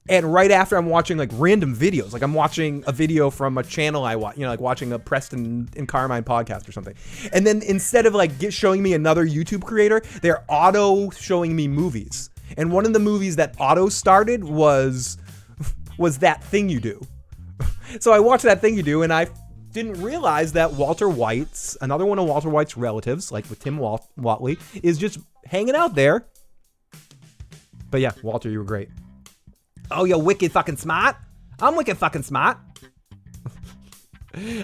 right after, I'm watching like random videos. Like I'm watching a video from a channel I watch, like watching a Preston and Carmine podcast or something. And then instead of like showing me another YouTube creator, they're auto showing me movies. And one of the movies that auto started was That Thing You Do. So I watched That Thing You Do, and I didn't realize that Walter White's, another one of Walter White's relatives, like with Tim Watley, is just hanging out there But yeah, Walter, you were great. Oh, you're wicked fucking smart. I'm wicked fucking smart.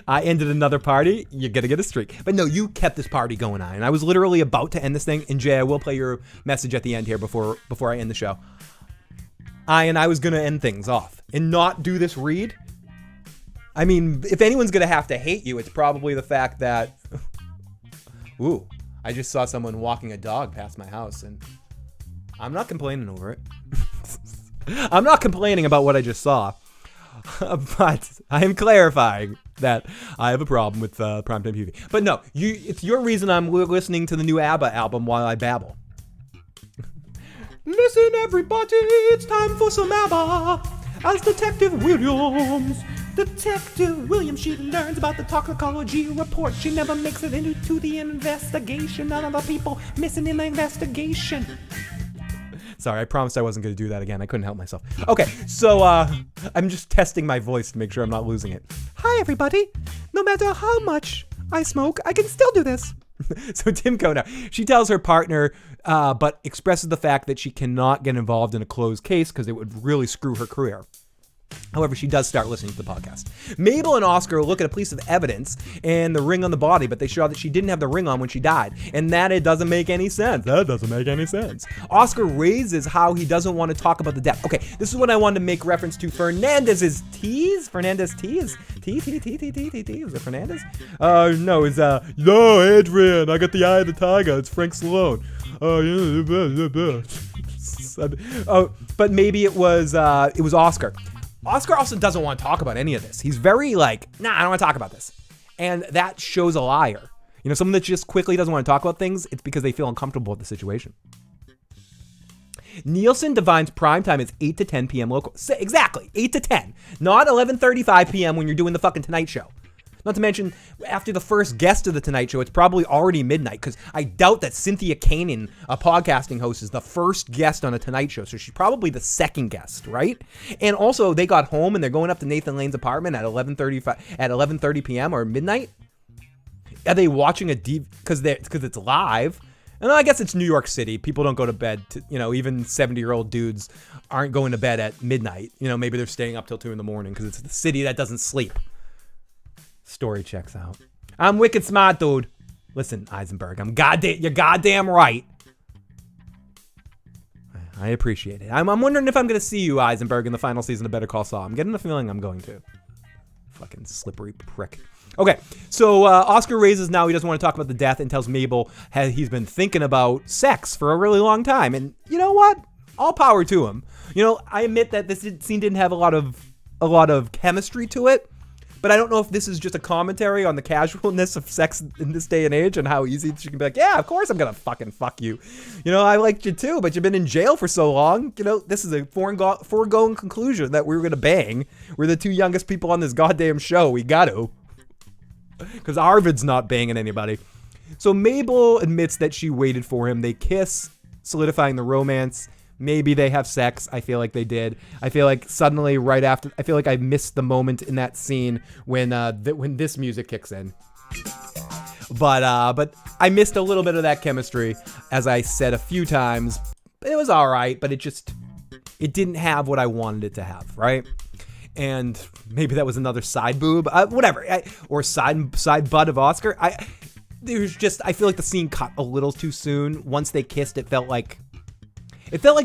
I ended another party. You're going to get a streak. But no, you kept this party going on. And I was literally about to end this thing. And Jay, I will play your message at the end here before I end the show. I was going to end things off and not do this read. I mean, if anyone's going to have to hate you, it's probably the fact that, ooh, I just saw someone walking a dog past my house and I'm not complaining over it. I'm not complaining about what I just saw, but I am clarifying that I have a problem with primetime TV. But no, it's your reason I'm listening to the new ABBA album while I babble. Listen, everybody, it's time for some ABBA. As Detective Williams, she learns about the toxicology report. She never makes it into the investigation. None of the people missing in the investigation. Sorry, I promised I wasn't going to do that again. I couldn't help myself. Okay, so I'm just testing my voice to make sure I'm not losing it. Hi, everybody. No matter how much I smoke, I can still do this. So Tim Kona, she tells her partner, but expresses the fact that she cannot get involved in a closed case because it would really screw her career. However, she does start listening to the podcast. Mabel and Oscar look at a piece of evidence and the ring on the body, but they show that she didn't have the ring on when she died. And that it doesn't make any sense. That doesn't make any sense. Oscar raises how he doesn't want to talk about the death. Okay, this is what I wanted to make reference to Fernandez's tease. Fernandez tease? Tease? Is it Fernandez? No, it's, no, Adrian, I got the eye of the tiger. It's Frank Stallone. But maybe it was Oscar. Oscar also doesn't want to talk about any of this. He's very like, nah, I don't want to talk about this. And that shows a liar. You know, someone that just quickly doesn't want to talk about things, it's because they feel uncomfortable with the situation. Nielsen defines prime time as 8 to 10 p.m. local. Exactly, 8 to 10. Not 11:35 p.m. when you're doing the fucking Tonight Show. Not to mention, after the first guest of the Tonight Show, it's probably already midnight, because I doubt that Cynthia Kanan, a podcasting host, is the first guest on a Tonight Show, so she's probably the second guest, right? And also, they got home and they're going up to Nathan Lane's apartment at 11:30 p.m. or midnight. Are they watching because it's live? And I guess it's New York City. People don't go to bed, even 70-year-old dudes aren't going to bed at midnight. Maybe they're staying up till 2 a.m. because it's the city that doesn't sleep. Story checks out. I'm wicked smart, dude. Listen, Eisenberg, you're goddamn right. I appreciate it. I'm wondering if I'm going to see you, Eisenberg, in the final season of Better Call Saul. I'm getting the feeling I'm going to. Fucking slippery prick. Okay, so Oscar raises now he doesn't want to talk about the death and tells Mabel he's been thinking about sex for a really long time. And you know what? All power to him. I admit that this scene didn't have a lot of chemistry to it. But I don't know if this is just a commentary on the casualness of sex in this day and age and how easy she can be like, yeah, of course I'm going to fucking fuck you. I liked you too, but you've been in jail for so long. This is a foregone conclusion that we were going to bang. We're the two youngest people on this goddamn show. We got to. Because Arvid's not banging anybody. So Mabel admits that she waited for him. They kiss, solidifying the romance. Maybe they have sex. I feel like they did. I feel like suddenly right after, I feel like I missed the moment in that scene when this music kicks in. But I missed a little bit of that chemistry, as I said a few times. It was all right, but it didn't have what I wanted it to have, right? And maybe that was another side boob, whatever, or side butt of Oscar. I feel like the scene cut a little too soon. Once they kissed, it felt like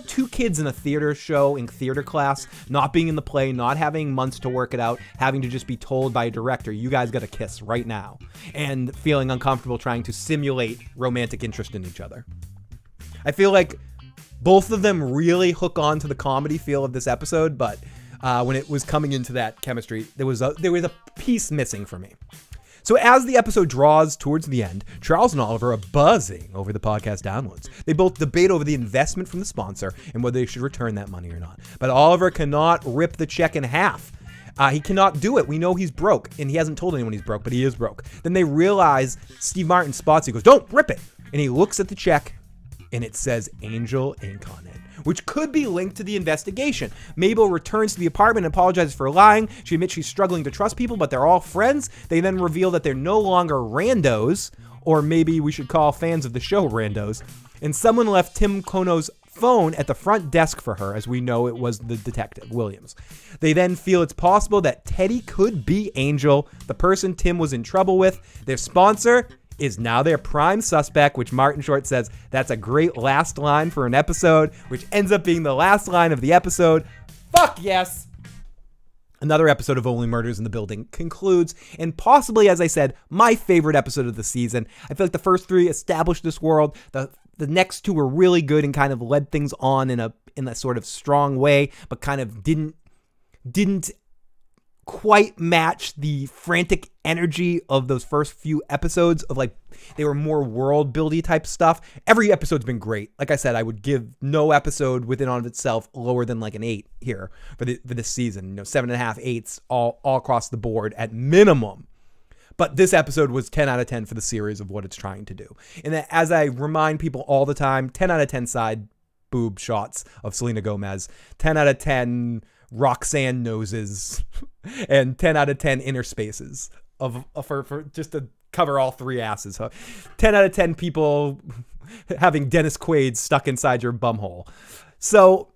two kids in a theater show in theater class, not being in the play, not having months to work it out, having to just be told by a director, you guys got to kiss right now, and feeling uncomfortable trying to simulate romantic interest in each other. I feel like both of them really hook on to the comedy feel of this episode, but when it was coming into that chemistry, there was a piece missing for me. So as the episode draws towards the end, Charles and Oliver are buzzing over the podcast downloads. They both debate over the investment from the sponsor and whether they should return that money or not. But Oliver cannot rip the check in half. He cannot do it. We know he's broke, and he hasn't told anyone he's broke, but he is broke. Then they realize Steve Martin spots it. He goes, "Don't rip it." And he looks at the check, and it says Angel Ink on it, which could be linked to the investigation. Mabel returns to the apartment and apologizes for lying. She admits she's struggling to trust people, but they're all friends. They then reveal that they're no longer randos, or maybe we should call fans of the show randos. And someone left Tim Kono's phone at the front desk for her, as we know it was the detective, Williams. They then feel it's possible that Teddy could be Angel, the person Tim was in trouble with. Their sponsor is now their prime suspect, which Martin Short says that's a great last line for an episode, which ends up being the last line of the episode. Fuck yes! Another episode of Only Murders in the Building concludes, and possibly, as I said, my favorite episode of the season. I feel like the first three established this world. The next two were really good and kind of led things on in a sort of strong way, but kind of didn't quite match the frantic energy of those first few episodes of like, they were more world buildy type stuff. Every episode's been great. Like I said, I would give no episode within on of itself lower than like an 8 here for this season. 7.5, 8s all across the board at minimum. But this episode was 10 out of 10 for the series of what it's trying to do. And that, as I remind people all the time, 10 out of 10 side boob shots of Selena Gomez, 10 out of 10 Roxanne noses, and 10 out of 10 inner spaces for just to cover all three asses. 10 out of 10 people having Dennis Quaid stuck inside your bumhole. So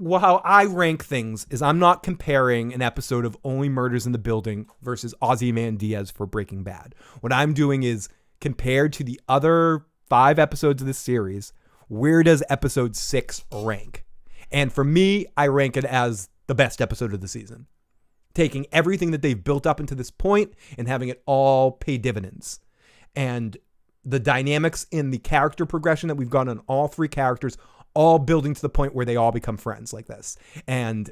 how I rank things is I'm not comparing an episode of Only Murders in the Building versus Ozymandias for Breaking Bad. What I'm doing is, compared to the other 5 episodes of this series, where does episode 6 rank? And for me, I rank it as the best episode of the season. Taking everything that they've built up into this point and having it all pay dividends. And the dynamics in the character progression that we've got on all 3 characters, all building to the point where they all become friends like this. And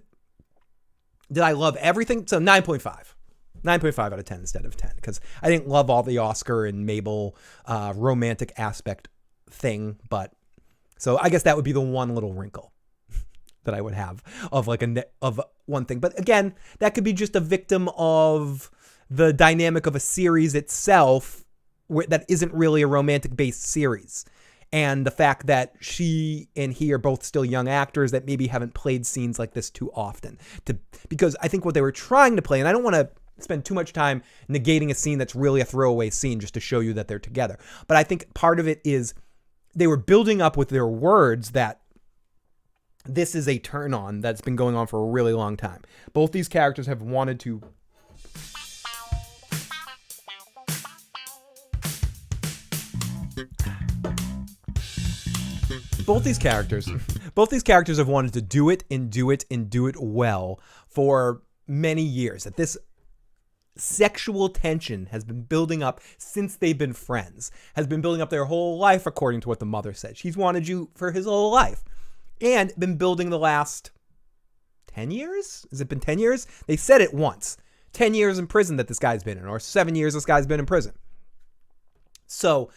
did I love everything? So 9.5. 9.5 out of 10 instead of 10. Because I didn't love all the Oscar and Mabel romantic aspect thing. But so I guess that would be the one little wrinkle that I would have of like of one thing. But again, that could be just a victim of the dynamic of a series itself that isn't really a romantic based series. And the fact that she and he are both still young actors that maybe haven't played scenes like this too often. Because I think what they were trying to play, and I don't want to spend too much time negating a scene that's really a throwaway scene just to show you that they're together. But I think part of it is they were building up with their words that this is a turn on that's been going on for a really long time. Both these characters have wanted to Both these characters have wanted to do it and do it and do it well for many years. That this sexual tension has been building up since they've been friends, has been building up their whole life, according to what the mother said. She's wanted you for his whole life and been building the last 10 years. Has it been 10 years? They said it once. 10 years in prison that this guy's been in, or 7 years this guy's been in prison. So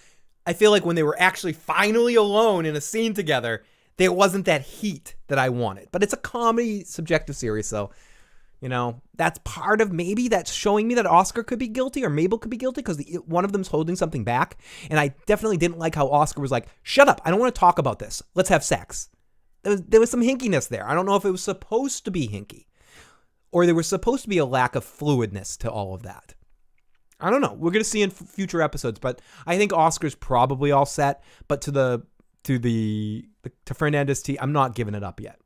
I feel like when they were actually finally alone in a scene together, there wasn't that heat that I wanted. But it's a comedy subjective series, so, that's part of maybe that's showing me that Oscar could be guilty or Mabel could be guilty because one of them's holding something back. And I definitely didn't like how Oscar was like, shut up, I don't want to talk about this. Let's have sex. There was some hinkiness there. I don't know if it was supposed to be hinky or there was supposed to be a lack of fluidness to all of that. I don't know. We're going to see in future episodes, but I think Oscar's probably all set. But to Fernandez T, I'm not giving it up yet.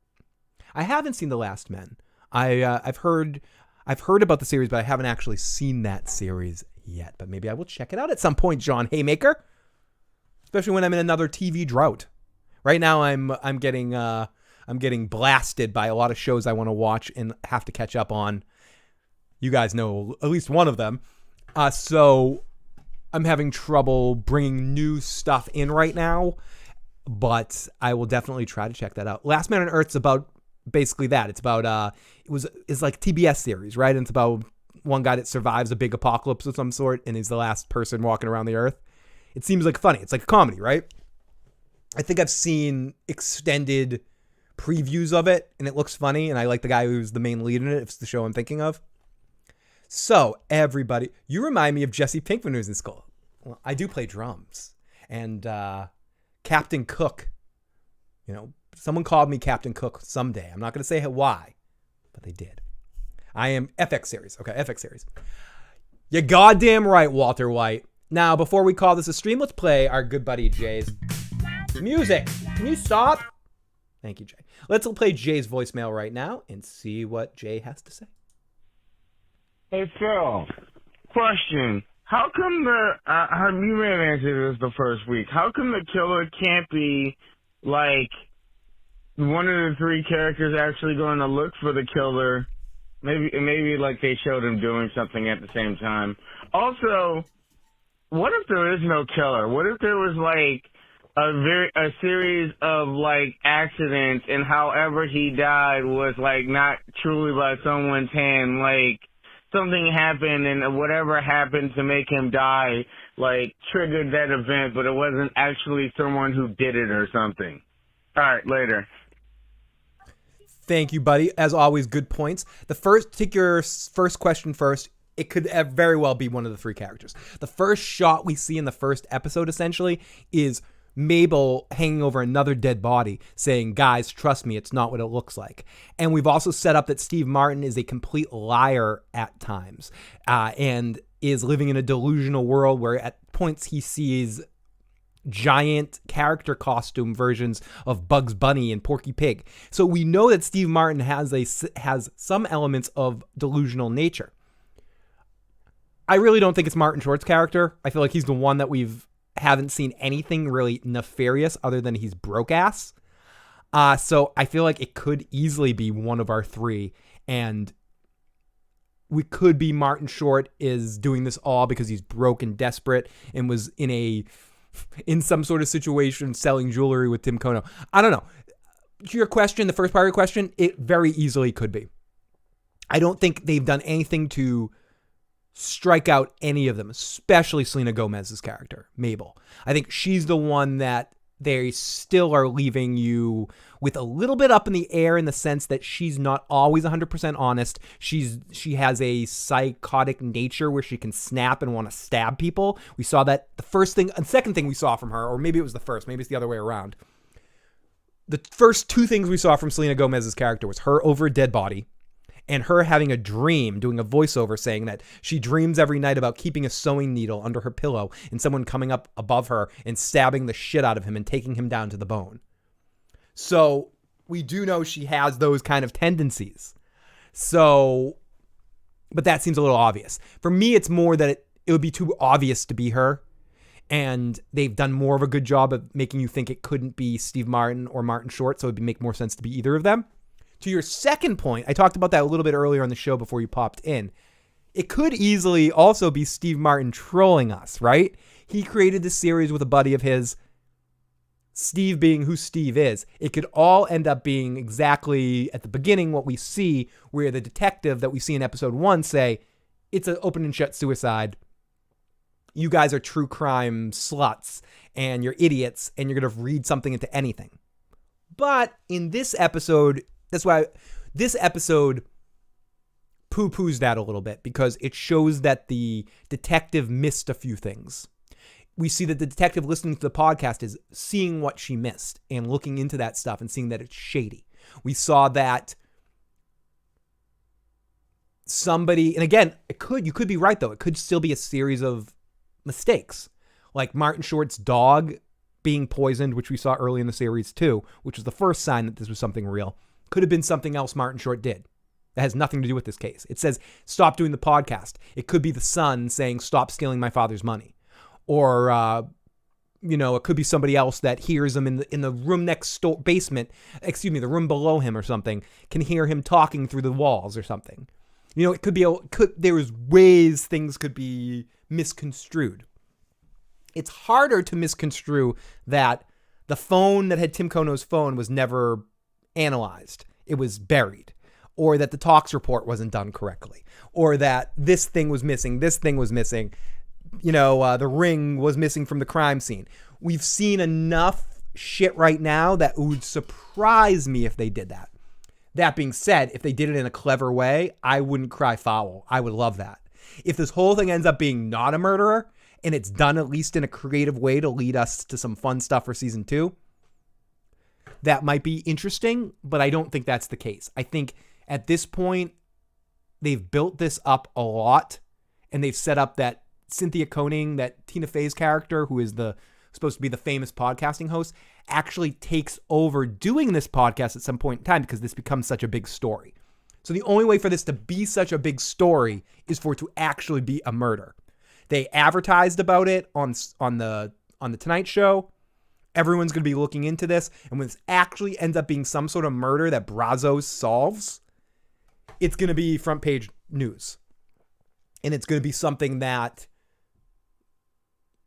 I haven't seen The Last Men. I've heard about the series, but I haven't actually seen that series yet. But maybe I will check it out at some point, John Haymaker. Especially when I'm in another TV drought. Right now, I'm getting blasted by a lot of shows I want to watch and have to catch up on. You guys know at least one of them. So I'm having trouble bringing new stuff in right now, but I will definitely try to check that out. Last Man on Earth's about basically that. It's about, it's like TBS series, right? And it's about one guy that survives a big apocalypse of some sort and is the last person walking around the earth. It seems like funny. It's like a comedy, right? I think I've seen extended previews of it and it looks funny. And I like the guy who's the main lead in it. If it's the show I'm thinking of. So, everybody, you remind me of Jesse Pinkman who's in school. Well, I do play drums. And Captain Cook, someone called me Captain Cook someday. I'm not going to say why, but they did. I am FX series. Okay, FX series. You're goddamn right, Walter White. Now, before we call this a stream, let's play our good buddy Jay's music. Can you stop? Thank you, Jay. Let's play Jay's voicemail right now and see what Jay has to say. Hey, Phil. Question. How come you may have answered this the first week. How come the killer can't be, like, one of the three characters actually going to look for the killer? Maybe like they showed him doing something at the same time. Also, what if there is no killer? What if there was like a series of like accidents and however he died was like not truly by someone's hand, like something happened and whatever happened to make him die like triggered that event, but it wasn't actually someone who did it or something. All right, later. Thank you, buddy. As always, good points. Take your first question first. It could very well be one of the three characters. The first shot we see in the first episode, essentially, is Mabel hanging over another dead body saying, guys, trust me, it's not what it looks like. And we've also set up that Steve Martin is a complete liar at times and is living in a delusional world where at points he sees giant character costume versions of Bugs Bunny and Porky Pig. So we know that Steve Martin has some elements of delusional nature. I really don't think it's Martin Short's character. I feel like he's the one that haven't seen anything really nefarious other than he's broke ass. So I feel like it could easily be one of our three, and we could be Martin Short is doing this all because he's broke and desperate and was in some sort of situation selling jewelry with Tim Kono. I don't know. To your question, the first part of your question, it very easily could be. I don't think they've done anything to strike out any of them, especially Selena Gomez's character, Mabel. I think she's the one that they still are leaving you with a little bit up in the air in the sense that she's not always 100% honest. She has a psychotic nature where she can snap and want to stab people. We saw that the first thing and second thing we saw from her, or maybe it was the first, maybe it's the other way around. The first two things we saw from Selena Gomez's character was her over a dead body and her having a dream, doing a voiceover saying that she dreams every night about keeping a sewing needle under her pillow and someone coming up above her and stabbing the shit out of him and taking him down to the bone. So we do know she has those kind of tendencies. So, but that seems a little obvious. For me, it's more that it would be too obvious to be her. And they've done more of a good job of making you think it couldn't be Steve Martin or Martin Short. So it'd make more sense to be either of them. To your second point, I talked about that a little bit earlier on the show before you popped in. It could easily also be Steve Martin trolling us, right? He created this series with a buddy of his, Steve being who Steve is. It could all end up being exactly at the beginning what we see, where the detective that we see in episode 1 say, it's an open and shut suicide. You guys are true crime sluts and you're idiots and you're going to read something into anything. But in this episode, that's why this episode poo-poos that a little bit because it shows that the detective missed a few things. We see that the detective listening to the podcast is seeing what she missed and looking into that stuff and seeing that it's shady. We saw that somebody, and again, you could be right though. It could still be a series of mistakes, like Martin Short's dog being poisoned, which we saw early in the series too, which was the first sign that this was something real. Could have been something else Martin Short did that has nothing to do with this case. It says, stop doing the podcast. It could be the son saying, stop stealing my father's money. Or, it could be somebody else that hears him in the room next door, the room below him or something, can hear him talking through the walls or something. It could be, there's ways things could be misconstrued. It's harder to misconstrue that the phone that had Tim Kono's phone was never analyzed. It was buried. Or that the talks report wasn't done correctly. Or that this thing was missing. The ring was missing from the crime scene. We've seen enough shit right now that would surprise me if they did that. That being said, if they did it in a clever way, I wouldn't cry foul. I would love that. If this whole thing ends up being not a murderer, and it's done at least in a creative way to lead us to some fun stuff for season 2, that might be interesting, but I don't think that's the case. I think at this point, they've built this up a lot, and they've set up that Cynthia Koenig, that Tina Fey's character, who is the supposed to be the famous podcasting host, actually takes over doing this podcast at some point in time because this becomes such a big story. So the only way for this to be such a big story is for it to actually be a murder. They advertised about it on the Tonight Show. Everyone's going to be looking into this. And when this actually ends up being some sort of murder that Brazos solves, it's going to be front page news. And it's going to be something that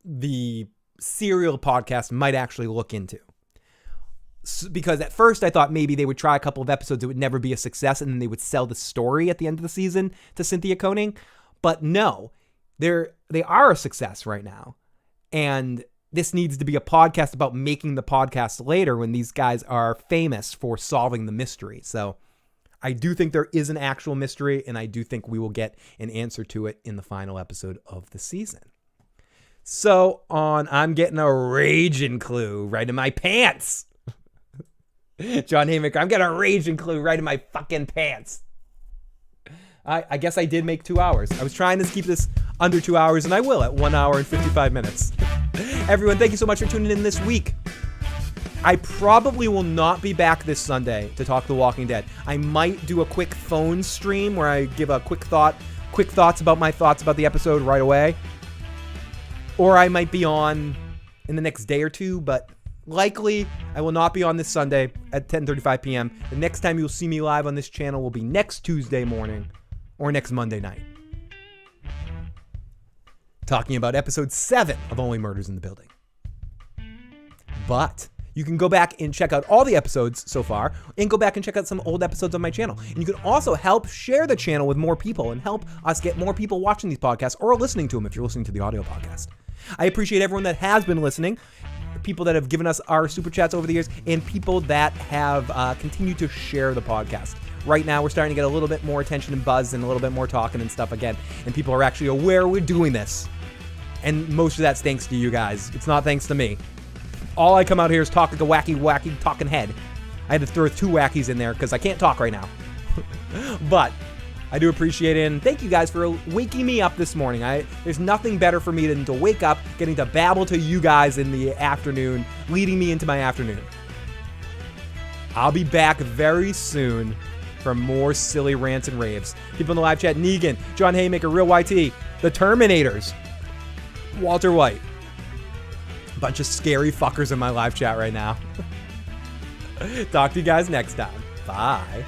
the Serial podcast might actually look into. Because at first I thought maybe they would try a couple of episodes. It would never be a success. And then they would sell the story at the end of the season to Cynthia Koenig. But no, they are a success right now. And this needs to be a podcast about making the podcast later when these guys are famous for solving the mystery. So I do think there is an actual mystery, and I do think we will get an answer to it in the final episode of the season. So I'm getting a raging clue right in my pants. John Haymaker, I'm getting a raging clue right in my fucking pants. I guess I did make 2 hours. I was trying to keep this under 2 hours, and I will at 1 hour and 55 minutes. Everyone, thank you so much for tuning in this week. I probably will not be back this Sunday to talk The Walking Dead. I might do a quick phone stream where I give a quick thoughts about my thoughts about the episode right away. Or I might be on in the next day or two, but likely I will not be on this Sunday at 10:35 p.m. The next time you'll see me live on this channel will be next Tuesday morning or next Monday night. Talking about episode 7 of Only Murders in the Building. But you can go back and check out all the episodes so far and go back and check out some old episodes on my channel. And you can also help share the channel with more people and help us get more people watching these podcasts or listening to them if you're listening to the audio podcast. I appreciate everyone that has been listening, people that have given us our super chats over the years, and people that have continued to share the podcast. Right now, we're starting to get a little bit more attention and buzz and a little bit more talking and stuff again. And people are actually aware we're doing this. And most of that's thanks to you guys. It's not thanks to me. All I come out here is talk like a wacky talking head. I had to throw 2 wackies in there because I can't talk right now. But I do appreciate it, and thank you guys for waking me up this morning. There's nothing better for me than to wake up, getting to babble to you guys in the afternoon, leading me into my afternoon. I'll be back very soon for more silly rants and raves. People in the live chat, Negan, John Haymaker, Real YT, The Terminators, Walter White. A bunch of scary fuckers in my live chat right now. Talk to you guys next time. Bye.